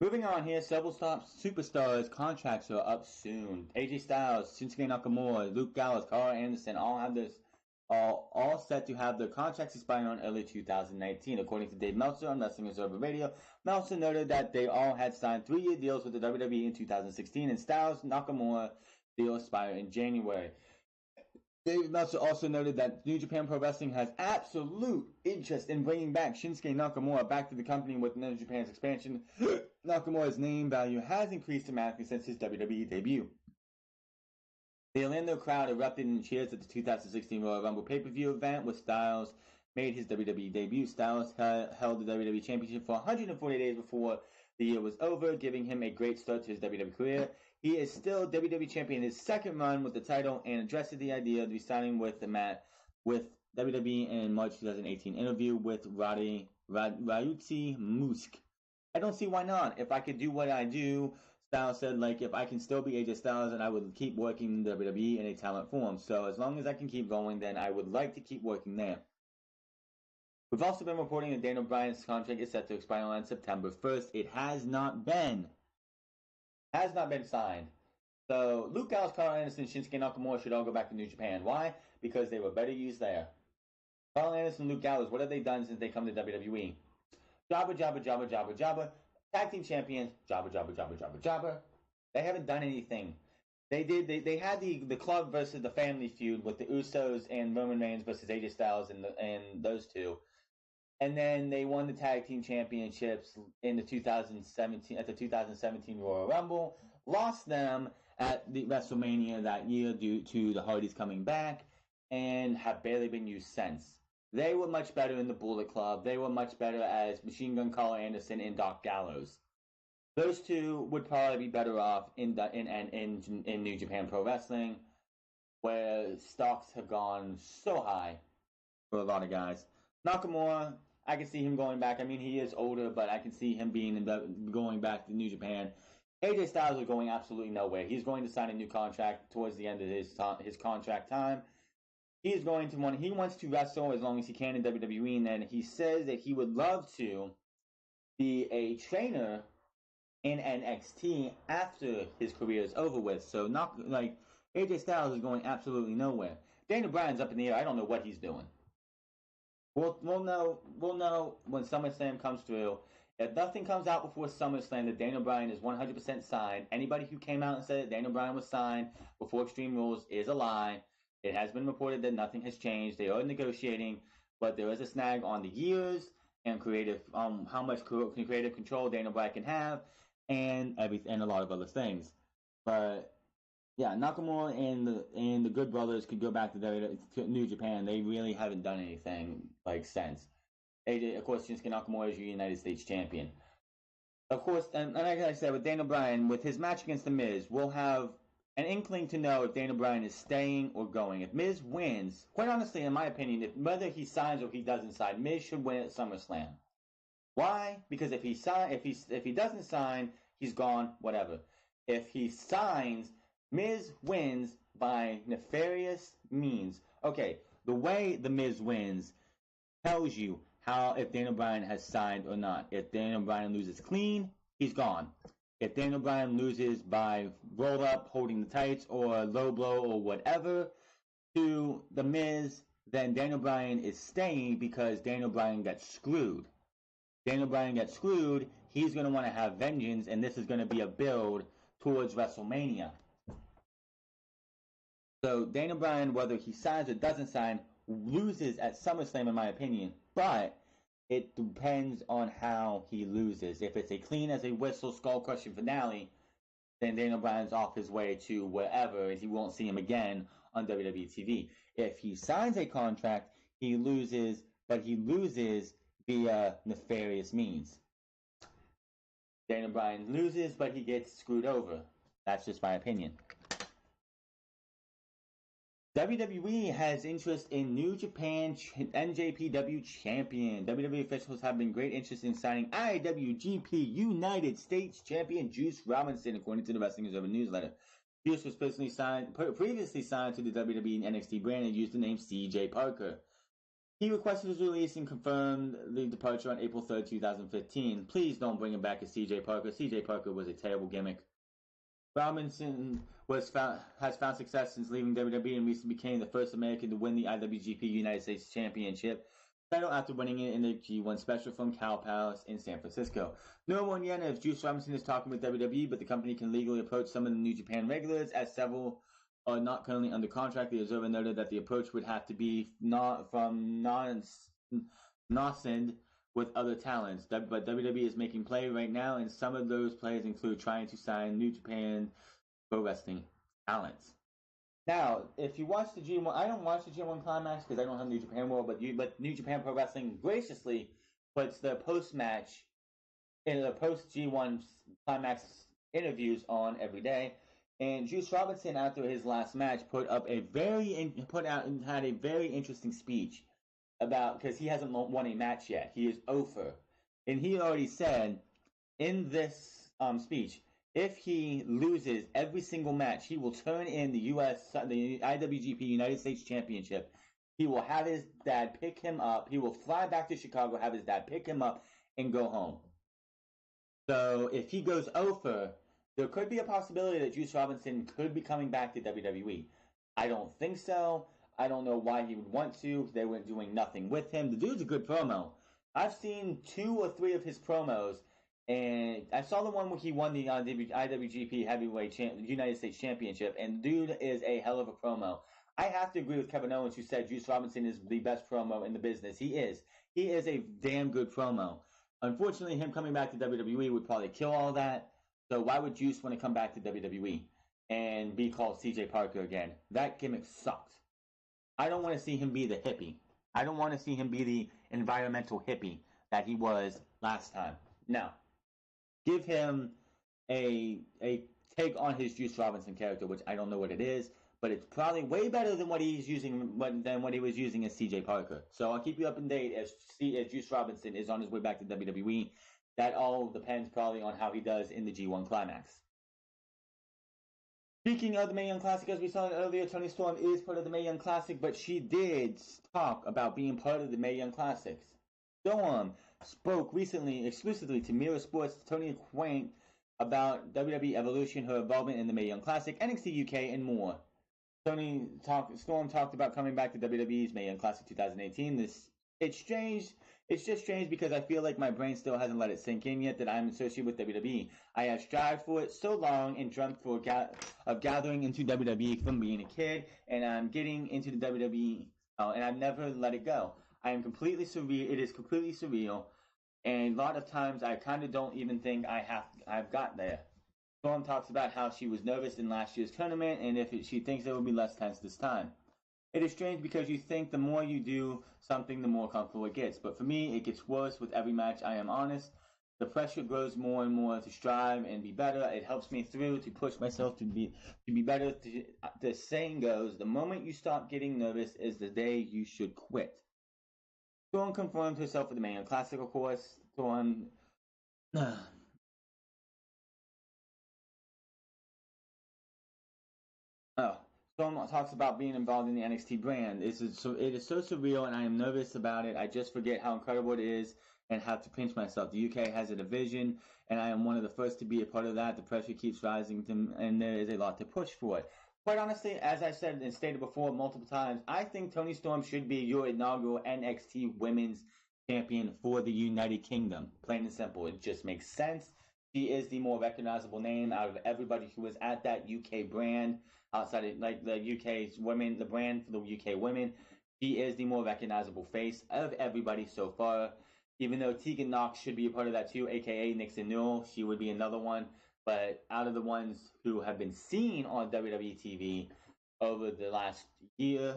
Moving on here, several superstars' contracts are up soon. AJ Styles, Shinsuke Nakamura, Luke Gallows, Carl Anderson all set to have their contracts expire on early 2019. According to Dave Meltzer on Wrestling Observer Radio, Meltzer noted that they all had signed 3-year deals with the WWE in 2016, and Styles Nakamura deal expire in January. Dave Meltzer also noted that New Japan Pro Wrestling has absolute interest in bringing back Shinsuke Nakamura back to the company with New Japan's expansion. Nakamura's name value has increased dramatically since his WWE debut. The Orlando crowd erupted in cheers at the 2016 Royal Rumble pay-per-view event where Styles made his WWE debut. Styles held the WWE Championship for 140 days before the year was over, giving him a great start to his WWE career. He is still WWE Champion in his second run with the title and addressed the idea of resigning with WWE in March 2018 interview with Ryuichi Musk. I don't see why not. If I could do what I do, Styles said, if I can still be AJ Styles, and I would keep working in WWE in a talent form. So as long as I can keep going, then I would like to keep working there. We've also been reporting that Daniel Bryan's contract is set to expire on September 1st. It has not been signed. So Luke Gallows, Carl Anderson, Shinsuke Nakamura should all go back to New Japan. Why? Because they were better used there. Carl Anderson, Luke Gallows, what have they done since they come to WWE? Jabba. Tag team champions, Jabba. They haven't done anything. They had the club versus the family feud with the Usos and Roman Reigns versus AJ Styles and those two. And then they won the tag team championships in the 2017 Royal Rumble, lost them at the WrestleMania that year due to the Hardys coming back, and have barely been used since. They were much better in the Bullet Club. They were much better as Machine Gun Carl Anderson and Doc Gallows. Those two would probably be better off in New Japan Pro Wrestling, where stocks have gone so high for a lot of guys. Nakamura, I can see him going back. I mean, he is older, but I can see him going back to New Japan. AJ Styles is going absolutely nowhere. He's going to sign a new contract towards the end of his contract time. He wants to wrestle as long as he can in WWE, and then he says that he would love to be a trainer in NXT after his career is over with. So not like AJ Styles is going absolutely nowhere. Daniel Bryan's up in the air. I don't know what he's doing. We'll know when SummerSlam comes through. If nothing comes out before SummerSlam that Daniel Bryan is 100% signed, anybody who came out and said that Daniel Bryan was signed before Extreme Rules is a lie. It has been reported that nothing has changed. They are negotiating, but there is a snag on the years and how much creative control Daniel Bryan can have, and a lot of other things. But yeah, Nakamura and the Good Brothers could go back to New Japan. They really haven't done anything like since. AJ, of course, Shinsuke Nakamura is your United States champion. Of course, and like I said, with Daniel Bryan, with his match against The Miz, we'll have an inkling to know if Daniel Bryan is staying or going. If Miz wins, quite honestly, in my opinion, whether he signs or he doesn't sign, Miz should win at SummerSlam. Why? Because if he doesn't sign, he's gone. Whatever. If he signs, Miz wins by nefarious means. Okay, the way The Miz wins tells you if Daniel Bryan has signed or not. If Daniel Bryan loses clean, he's gone. If Daniel Bryan loses by roll up, holding the tights, or low blow, or whatever, to The Miz, then Daniel Bryan is staying because Daniel Bryan got screwed. Daniel Bryan got screwed, he's going to want to have vengeance, and this is going to be a build towards WrestleMania. So Daniel Bryan, whether he signs or doesn't sign, loses at SummerSlam in my opinion, but it depends on how he loses. If it's a clean as a whistle, skull-crushing finale, then Daniel Bryan's off his way to wherever, and he won't see him again on WWE TV. If he signs a contract, he loses, but he loses via nefarious means. Daniel Bryan loses, but he gets screwed over. That's just my opinion. WWE has interest in New Japan NJPW champion. WWE officials have been great interest in signing IWGP United States champion Juice Robinson, according to the Wrestling Observer newsletter. Juice was previously signed to the WWE and NXT brand and used the name CJ Parker. He requested his release and confirmed the departure on April 3rd, 2015. Please don't bring him back as CJ Parker. CJ Parker was a terrible gimmick. Robinson has found success since leaving WWE and recently became the first American to win the IWGP United States Championship title after winning it in the G1 special from Cow Palace in San Francisco. No one yet if Juice Robinson is talking with WWE, but the company can legally approach some of the New Japan regulars, as several are not currently under contract. The Observer noted that the approach would have to be not from Nosend with other talents, but WWE is making play right now, and some of those plays include trying to sign New Japan Pro Wrestling talents. Now, if you watch the G1, I don't watch the G1 Climax because I don't have New Japan World, but New Japan Pro Wrestling graciously puts the post-match in the post-G1 Climax interviews on every day. And Juice Robinson, after his last match, had a very interesting speech about, because he hasn't won a match yet. He is over. And he already said in this speech, if he loses every single match, he will turn in the IWGP United States Championship. He will have his dad pick him up. He will fly back to Chicago, have his dad pick him up, and go home. So if he goes over, there could be a possibility that Juice Robinson could be coming back to WWE. I don't think so. I don't know why he would want to. They were doing nothing with him. The dude's a good promo. I've seen 2 or 3 of his promos, and I saw the one where he won the IWGP Heavyweight United States Championship, and the dude is a hell of a promo. I have to agree with Kevin Owens, who said Juice Robinson is the best promo in the business. He is. He is a damn good promo. Unfortunately, him coming back to WWE would probably kill all that. So why would Juice want to come back to WWE and be called CJ Parker again? That gimmick sucked. I don't want to see him be the hippie. I don't want to see him be the environmental hippie that he was last time. Now, give him a take on his Juice Robinson character, which I don't know what it is, but it's probably way better than what he was using as CJ Parker. So I'll keep you up to date as Juice Robinson is on his way back to WWE. That all depends probably on how he does in the G1 Climax. Speaking of the Mae Young Classic, as we saw earlier, Toni Storm is part of the Mae Young Classic, but she did talk about being part of the Mae Young Classics. Storm spoke recently exclusively to Mirror Sports' Tony Quaint about WWE Evolution, her involvement in the Mae Young Classic, NXT UK, and more. Storm talked about coming back to WWE's Mae Young Classic 2018. It's strange. It's just strange because I feel like my brain still hasn't let it sink in yet that I'm associated with WWE. I have strived for it so long and dreamt of gathering into WWE from being a kid, and I'm getting into the WWE, and I've never let it go. I am completely surreal. It is completely surreal, and a lot of times I kind of don't even think I've got there. Storm talks about how she was nervous in last year's tournament, and she thinks it will be less tense this time. It is strange because you think the more you do something, the more comfortable it gets. But for me, it gets worse with every match. I am honest. The pressure grows more and more to strive and be better. It helps me through to push myself to be better. The saying goes, the moment you stop getting nervous is the day you should quit. Storm confirmed herself for the Mae Young Classic, of course. Storm Storm talks about being involved in the NXT brand. It is so surreal, and I am nervous about it. I just forget how incredible it is and have to pinch myself. The UK has a division, and I am one of the first to be a part of that. The pressure keeps rising, and there is a lot to push for it. Quite honestly, as I said and stated before multiple times, I think Toni Storm should be your inaugural NXT Women's Champion for the United Kingdom. Plain and simple. It just makes sense. She is the more recognizable name out of everybody who was at that UK brand. Outside of like the UK's women, the brand for the UK women, she is the more recognizable face of everybody so far. Even though Tegan Knox should be a part of that too, aka Nixon Newell, she would be another one. But out of the ones who have been seen on WWE TV over the last year,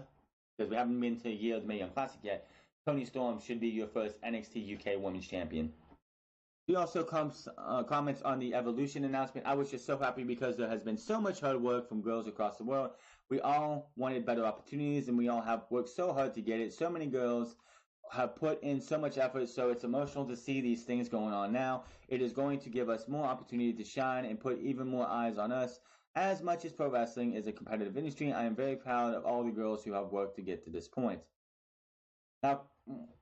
because we haven't been to a year of the Mae Young Classic yet, Toni Storm should be your first NXT UK Women's Champion. He also comments on the Evolution announcement. I was just so happy because there has been so much hard work from girls across the world. We all wanted better opportunities, and we all have worked so hard to get it. So many girls have put in so much effort, so it's emotional to see these things going on now. It is going to give us more opportunity to shine and put even more eyes on us. As much as pro wrestling is a competitive industry, I am very proud of all the girls who have worked to get to this point. Now,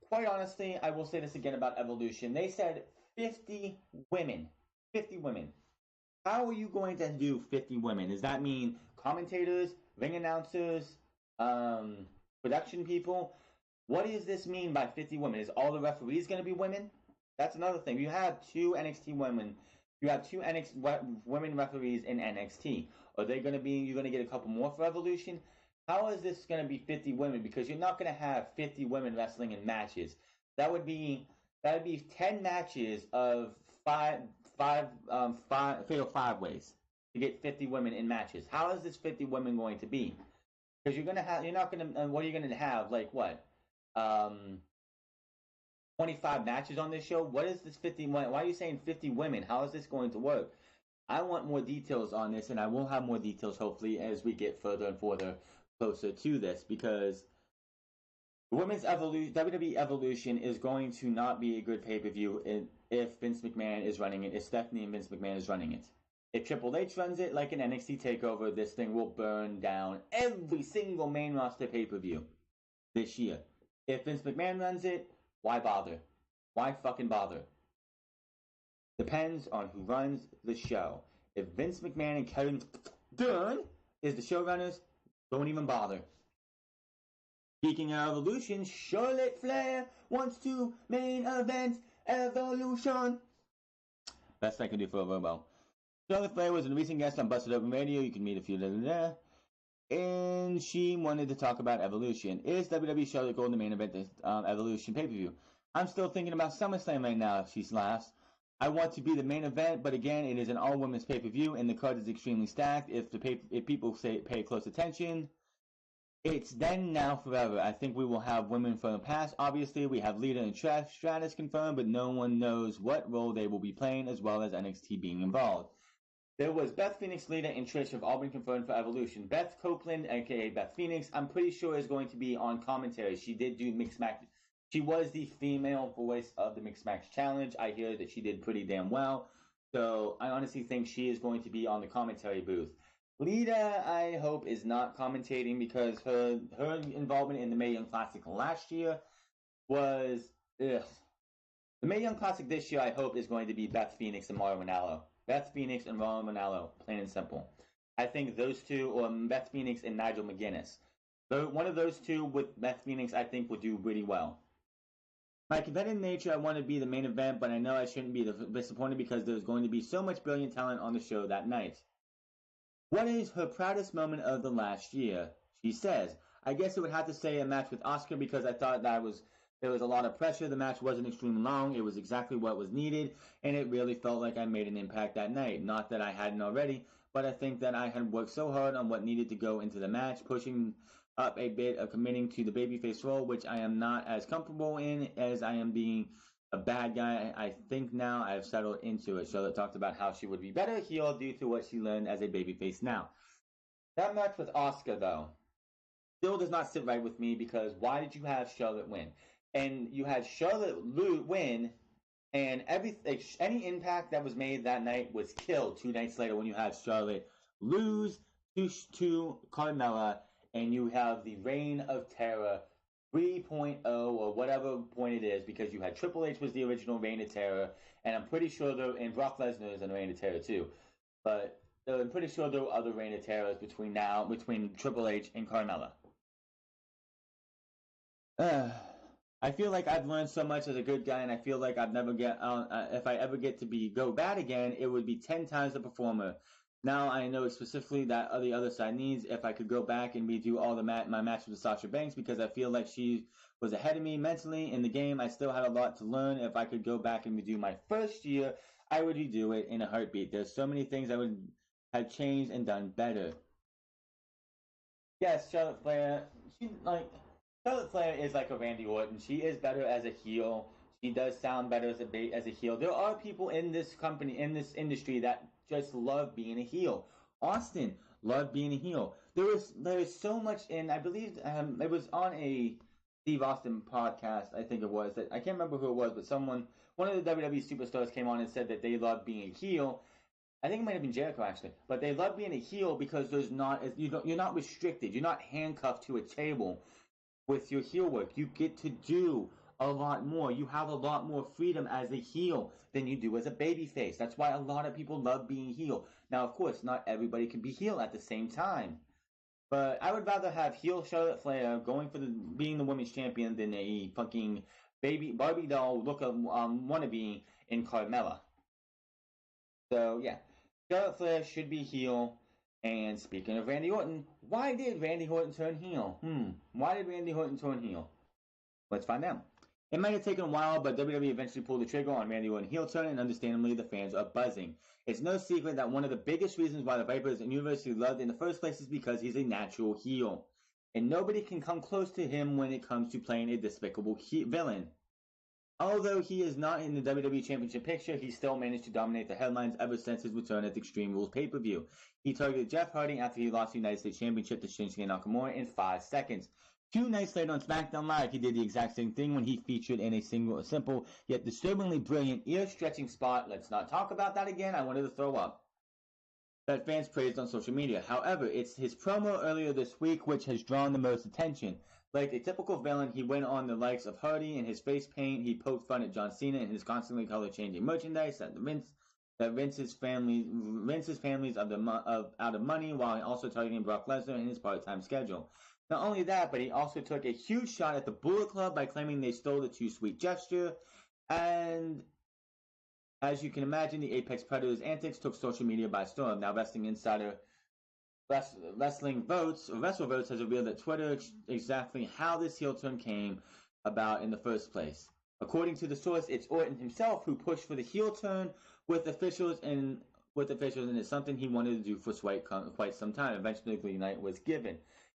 quite honestly, I will say this again about Evolution. They said 50 women. 50 women. How are you going to do 50 women? Does that mean commentators, ring announcers, production people? What does this mean by 50 women? Is all the referees going to be women? That's another thing. You have two NXT women. You have two women referees in NXT. Are they going to be? You're going to get a couple more for Evolution? How is this going to be 50 women? Because you're not going to have 50 women wrestling in matches. That would be 10 matches of fatal five ways to get 50 women in matches. How is this 50 women going to be? Because what are you going to have? Like what? 25 matches on this show? What is this 50? Why are you saying 50 women? How is this going to work? I want more details on this, and I will have more details hopefully as we get further and further closer to this, because Women's Evolution, WWE Evolution is going to not be a good pay-per-view if Vince McMahon is running it, if Stephanie and Vince McMahon is running it. If Triple H runs it like an NXT TakeOver, this thing will burn down every single main roster pay-per-view this year. If Vince McMahon runs it, why bother? Why fucking bother? Depends on who runs the show. If Vince McMahon and Kevin Dunn is the showrunners, don't even bother. Speaking of Evolution, Charlotte Flair wants to main event Evolution. Best I can do for a Robo. Charlotte Flair was a recent guest on Busted Open Radio. You can meet a few there. And she wanted to talk about Evolution. Is WWE Charlotte going to main event Evolution pay-per-view? I'm still thinking about SummerSlam right now, she laughs. I want to be the main event, but again, it is an all-women's pay-per-view, and the card is extremely stacked. If people pay close attention, it's then, now, forever. I think we will have women from the past. Obviously, we have Lita and Stratus confirmed, but no one knows what role they will be playing, as well as NXT being involved. There was Beth Phoenix, Lita, and Trish have all been confirmed for Evolution. Beth Copeland, aka Beth Phoenix, I'm pretty sure is going to be on commentary. She did do Mixed Match. She was the female voice of the Mixed Match Challenge. I hear that she did pretty damn well. So I honestly think she is going to be on the commentary booth. Lita, I hope, is not commentating because her involvement in the Mae Young Classic last year was ugh. The Mae Young Classic this year, I hope, is going to be Beth Phoenix and Mauro Ranallo. Beth Phoenix and Mauro Ranallo, plain and simple. I think those two, or Beth Phoenix and Nigel McGuinness. One of those two with Beth Phoenix, I think, will do really well. My competitive nature, I want to be the main event, but I know I shouldn't be disappointed because there's going to be so much brilliant talent on the show that night. What is her proudest moment of the last year? She says, I guess it would have to say a match with Asuka because I thought there was a lot of pressure. The match wasn't extremely long. It was exactly what was needed, and it really felt like I made an impact that night. Not that I hadn't already, but I think that I had worked so hard on what needed to go into the match, pushing up a bit of committing to the babyface role, which I am not as comfortable in as I am being a bad guy. I think now I've settled into it. Charlotte talked about how she would be better heel due to what she learned as a babyface now. That match with Asuka, though, still does not sit right with me because why did you have Charlotte win? And you had Charlotte win, and any impact that was made that night was killed 2 nights later when you had Charlotte lose to Carmella, and you have the Reign of Terror 3.0 or whatever point it is, because you had Triple H was the original Reign of Terror, and I'm pretty sure and Brock Lesnar is in Reign of Terror too, but I'm pretty sure there were other Reign of Terrors between Triple H and Carmella. I feel like I've learned so much as a good guy, and I feel like I've never if I ever get to go bad again, it would be 10 times the performer. Now I know specifically that the other side needs. If I could go back and redo all my matches with Sasha Banks, because I feel like she was ahead of me mentally in the game. I still had a lot to learn. If I could go back and redo my first year, I would redo it in a heartbeat. There's so many things I would have changed and done better. Yes, Charlotte Flair. Charlotte Flair is like a Randy Orton. She is better as a heel. She does sound better as a heel. There are people in this company, in this industry, that just love being a heel. Austin loved being a heel. There is so much, and I believe it was on a Steve Austin podcast. I think it was that I can't remember who it was, but one of the WWE superstars came on and said that they love being a heel. I think it might have been Jericho actually, but they love being a heel because you're not restricted. You're not handcuffed to a table with your heel work. You get to do a lot more. You have a lot more freedom as a heel than you do as a babyface. That's why a lot of people love being heel. Now, of course, not everybody can be heel at the same time. But I would rather have heel Charlotte Flair going for being the women's champion than a fucking baby Barbie doll look of wannabe in Carmella. So yeah, Charlotte Flair should be heel. And speaking of Randy Orton, why did Randy Orton turn heel? Why did Randy Orton turn heel? Let's find out. It might have taken a while, but WWE eventually pulled the trigger on Randy Orton heel turn, and understandably, the fans are buzzing. It's no secret that one of the biggest reasons why the Vipers and universally loved in the first place is because he's a natural heel. And nobody can come close to him when it comes to playing a despicable villain. Although he is not in the WWE Championship picture, he still managed to dominate the headlines ever since his return at the Extreme Rules pay-per-view. He targeted Jeff Hardy after he lost the United States Championship to Shinsuke Nakamura in 5 seconds. 2 nights later on Smackdown Live, he did the exact same thing when he featured in a simple yet disturbingly brilliant ear-stretching spot. Let's not talk about that again. I wanted to throw up. That fans praised on social media. However, it's his promo earlier this week which has drawn the most attention. Like a typical villain, he went on the likes of Hardy and his face paint. He poked fun at John Cena and his constantly color-changing merchandise that Vince's families out of money, while also targeting Brock Lesnar in his part-time schedule. Not only that, but he also took a huge shot at the Bullet Club by claiming they stole the Too Sweet gesture. And as you can imagine, the Apex Predators' antics took social media by storm. Now, Wrestling Insider Wrestling Votes has revealed that Twitter exactly how this heel turn came about in the first place. According to the source, it's Orton himself who pushed for the heel turn with officials, and it's something he wanted to do for quite some time. Eventually, the green light was given.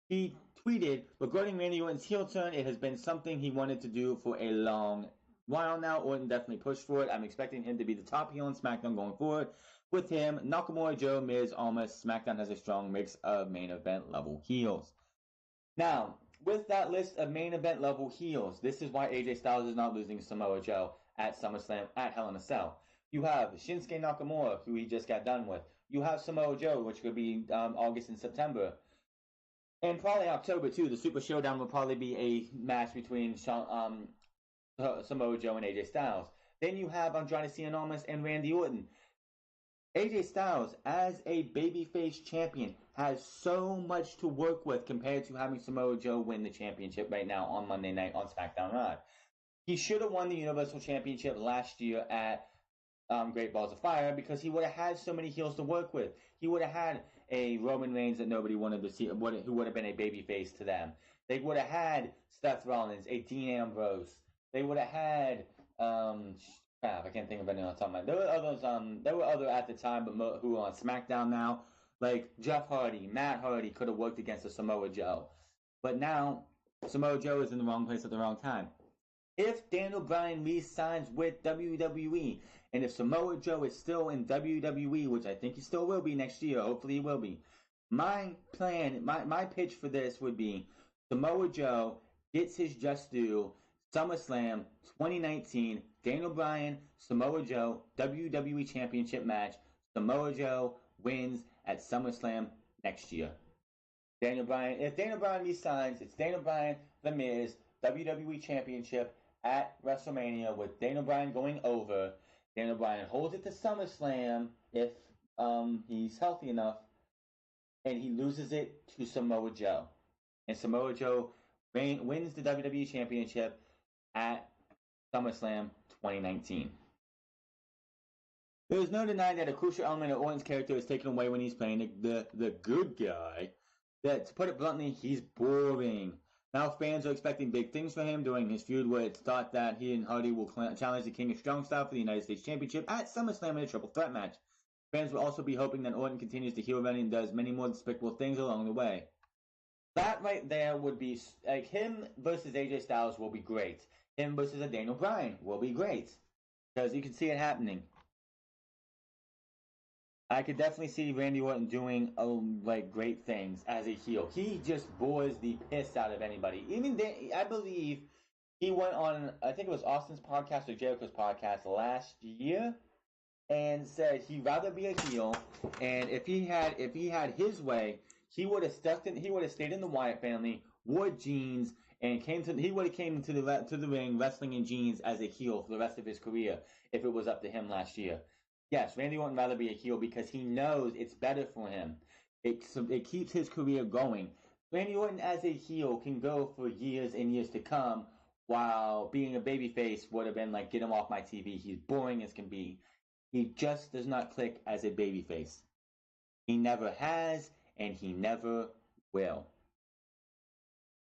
He tweeted, regarding Randy Orton's heel turn, it has been something he wanted to do for a long while now. Orton definitely pushed for it. I'm expecting him to be the top heel on SmackDown going forward. With him, Nakamura, Joe, Miz, Almas, SmackDown has a strong mix of main event level heels. Now, with that list of main event level heels, this is why AJ Styles is not losing Samoa Joe at SummerSlam at Hell in a Cell. You have Shinsuke Nakamura, who he just got done with. You have Samoa Joe, which could be August and September. And probably October, too. The Super Showdown will probably be a match between Samoa Joe and AJ Styles. Then you have Andrade Cien and Randy Orton. AJ Styles, as a babyface champion, has so much to work with compared to having Samoa Joe win the championship right now on Monday night on Smackdown Live. He should have won the Universal Championship last year at Great Balls of Fire because he would have had so many heels to work with. He would have had a Roman Reigns that nobody wanted to see, who would have been a babyface to them. They would have had Seth Rollins, a Dean Ambrose. They would have had I can't think of anyone else on my. There were others. There were other at the time, but who are on SmackDown now, like Jeff Hardy, Matt Hardy could have worked against a Samoa Joe, but now Samoa Joe is in the wrong place at the wrong time. If Daniel Bryan re-signs with WWE, and if Samoa Joe is still in WWE, which I think he still will be next year, hopefully he will be, my plan, my pitch for this would be Samoa Joe gets his just due, SummerSlam 2019, Daniel Bryan, Samoa Joe, WWE Championship match, Samoa Joe wins at SummerSlam next year. If Daniel Bryan re-signs, it's Daniel Bryan, The Miz, WWE Championship at WrestleMania with Daniel Bryan going over. Daniel Bryan holds it to SummerSlam if he's healthy enough, and he loses it to Samoa Joe. And Samoa Joe wins the WWE Championship at SummerSlam 2019. There is no denying that a crucial element of Orton's character is taken away when he's playing the good guy. That, to put it bluntly, he's boring. Now fans are expecting big things for him during his feud, where it's thought that he and Hardy will challenge the King of Strong Style for the United States Championship at SummerSlam in a triple threat match. Fans will also be hoping that Orton continues to heel run and does many more despicable things along the way. That right there would be, like, him versus AJ Styles will be great. Him versus a Daniel Bryan will be great. Because you can see it happening. I could definitely see Randy Orton doing great things as a heel. He just bores the piss out of anybody. Even I believe he went on, I think it was Austin's podcast or Jericho's podcast last year, and said he'd rather be a heel. And if he had his way, he would have stayed in the Wyatt family, wore jeans, and he would have came to the ring wrestling in jeans as a heel for the rest of his career if it was up to him last year. Yes, Randy Orton rather be a heel because he knows it's better for him. It keeps his career going. Randy Orton as a heel can go for years and years to come, while being a babyface would have been like, get him off my TV. He's boring as can be. He just does not click as a babyface. He never has, and he never will.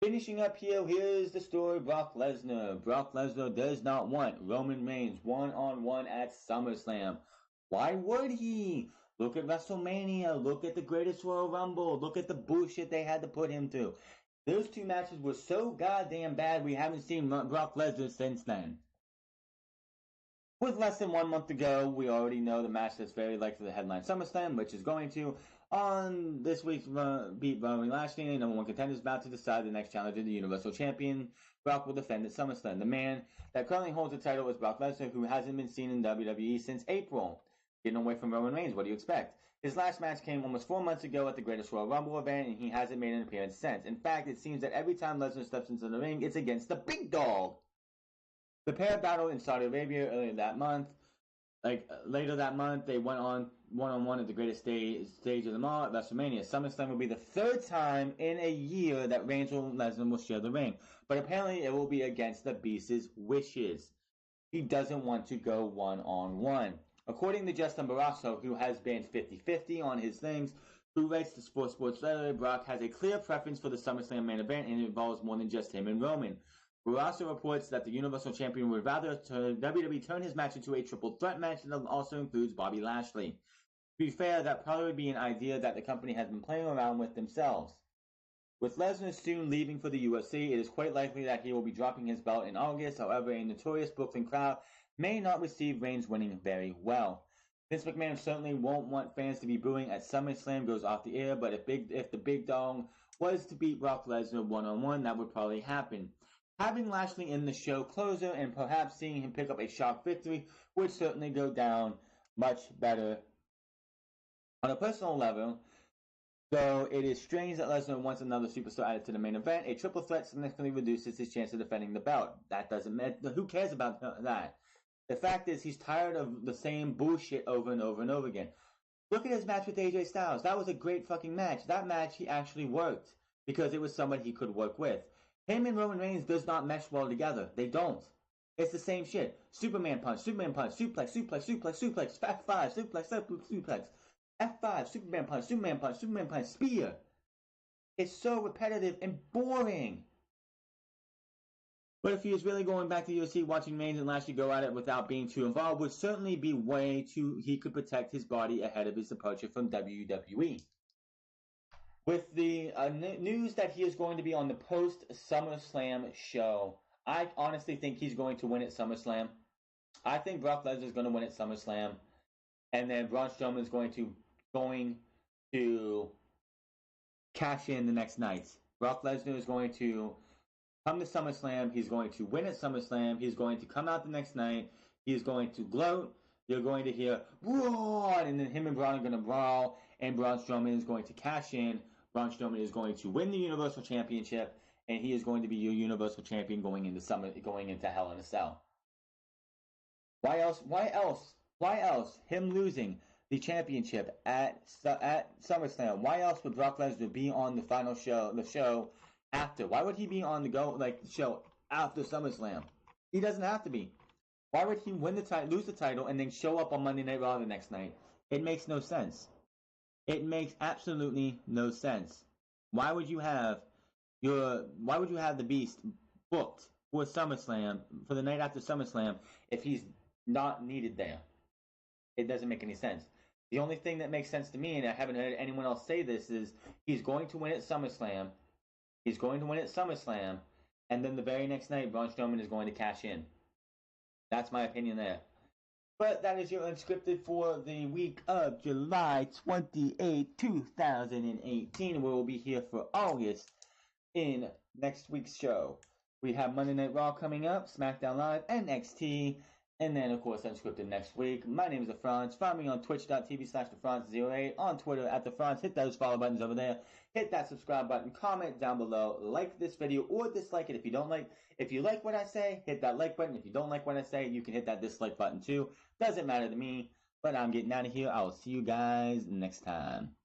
Finishing up here, here's the story of Brock Lesnar. Brock Lesnar does not want Roman Reigns one-on-one at SummerSlam. Why would he? Look at WrestleMania. Look at the Greatest Royal Rumble. Look at the bullshit they had to put him through. Those two matches were so goddamn bad, we haven't seen Brock Lesnar since then. With less than 1 month to go, we already know the match that's very likely to headline SummerSlam, which is going to. On this week's beat Bobby Lashley, number one contender is about to decide the next challenger, the Universal Champion. Brock will defend at SummerSlam. The man that currently holds the title is Brock Lesnar, who hasn't been seen in WWE since April. Getting away from Roman Reigns, what do you expect? His last match came almost 4 months ago at the Greatest Royal Rumble event, and he hasn't made an appearance since. In fact, it seems that every time Lesnar steps into the ring, it's against the big dog. The pair battled in Saudi Arabia earlier that month. Later that month, they went on one-on-one at the greatest stage of them all at WrestleMania. SummerSlam will be the third time in a year that Reigns and Lesnar will share the ring. But apparently it will be against the Beast's wishes. He doesn't want to go one-on-one. According to Justin Barrasso, who has been 50-50 on his things, who writes the Sports Letter, Brock has a clear preference for the SummerSlam main event, and it involves more than just him and Roman. Barrasso reports that the Universal Champion would rather WWE turn his match into a triple threat match that also includes Bobby Lashley. To be fair, that probably would be an idea that the company has been playing around with themselves. With Lesnar soon leaving for the UFC, it is quite likely that he will be dropping his belt in August. However, a notorious Brooklyn crowd may not receive Reigns winning very well. Vince McMahon certainly won't want fans to be booing as SummerSlam goes off the air, but if the big dog was to beat Brock Lesnar one-on-one, that would probably happen. Having Lashley in the show closer and perhaps seeing him pick up a shock victory would certainly go down much better on a personal level. Though it is strange that Lesnar wants another superstar added to the main event, a triple threat significantly reduces his chance of defending the belt. That doesn't matter. Who cares about that? The fact is, he's tired of the same bullshit over and over and over again. Look at his match with AJ Styles. That was a great fucking match. That match, he actually worked because it was somebody he could work with. Him and Roman Reigns does not mesh well together. They don't. It's the same shit. Superman punch, suplex, suplex, F5, suplex. F5, Superman punch, spear. It's so repetitive and boring. But if he was really going back to UFC, watching Reigns and Lashley go at it without being too involved would certainly be way too. He could protect his body ahead of his departure from WWE. With the news that he is going to be on the post SummerSlam show, I honestly think he's going to win at SummerSlam. I think Brock Lesnar is going to win at SummerSlam, and then Braun Strowman is going to cash in the next night. Brock Lesnar is going to come to SummerSlam. He's going to win at SummerSlam. He's going to come out the next night. He's going to gloat. You're going to hear Braun, and then him and Braun are going to brawl, and Braun Strowman is going to cash in. Braun Strowman is going to win the Universal Championship, and he is going to be your Universal Champion going into Hell in a Cell. Why else? Him losing the championship at SummerSlam. Why else would Brock Lesnar be on the final show? The show after. Why would he be on the show after SummerSlam? He doesn't have to be. Why would he win the title, lose the title, and then show up on Monday Night Raw the next night? It makes no sense. It makes absolutely no sense. Why would you have the Beast booked for SummerSlam, for the night after SummerSlam, if he's not needed there? It doesn't make any sense. The only thing that makes sense to me, and I haven't heard anyone else say this, is he's going to win at SummerSlam. He's going to win at SummerSlam, and then the very next night, Braun Strowman is going to cash in. That's my opinion there. But that is your Unscripted for the week of July 28, 2018. We will be here for August in next week's show. We have Monday Night Raw coming up, SmackDown Live, NXT, and then, of course, Unscripted next week. My name is TheFranz. Find me on twitch.tv/TheFranz08, on Twitter @TheFranz. Hit those follow buttons over there. Hit that subscribe button. Comment down below. Like this video or dislike it if you don't like. If you like what I say, hit that like button. If you don't like what I say, you can hit that dislike button too. Doesn't matter to me. But I'm getting out of here. I will see you guys next time.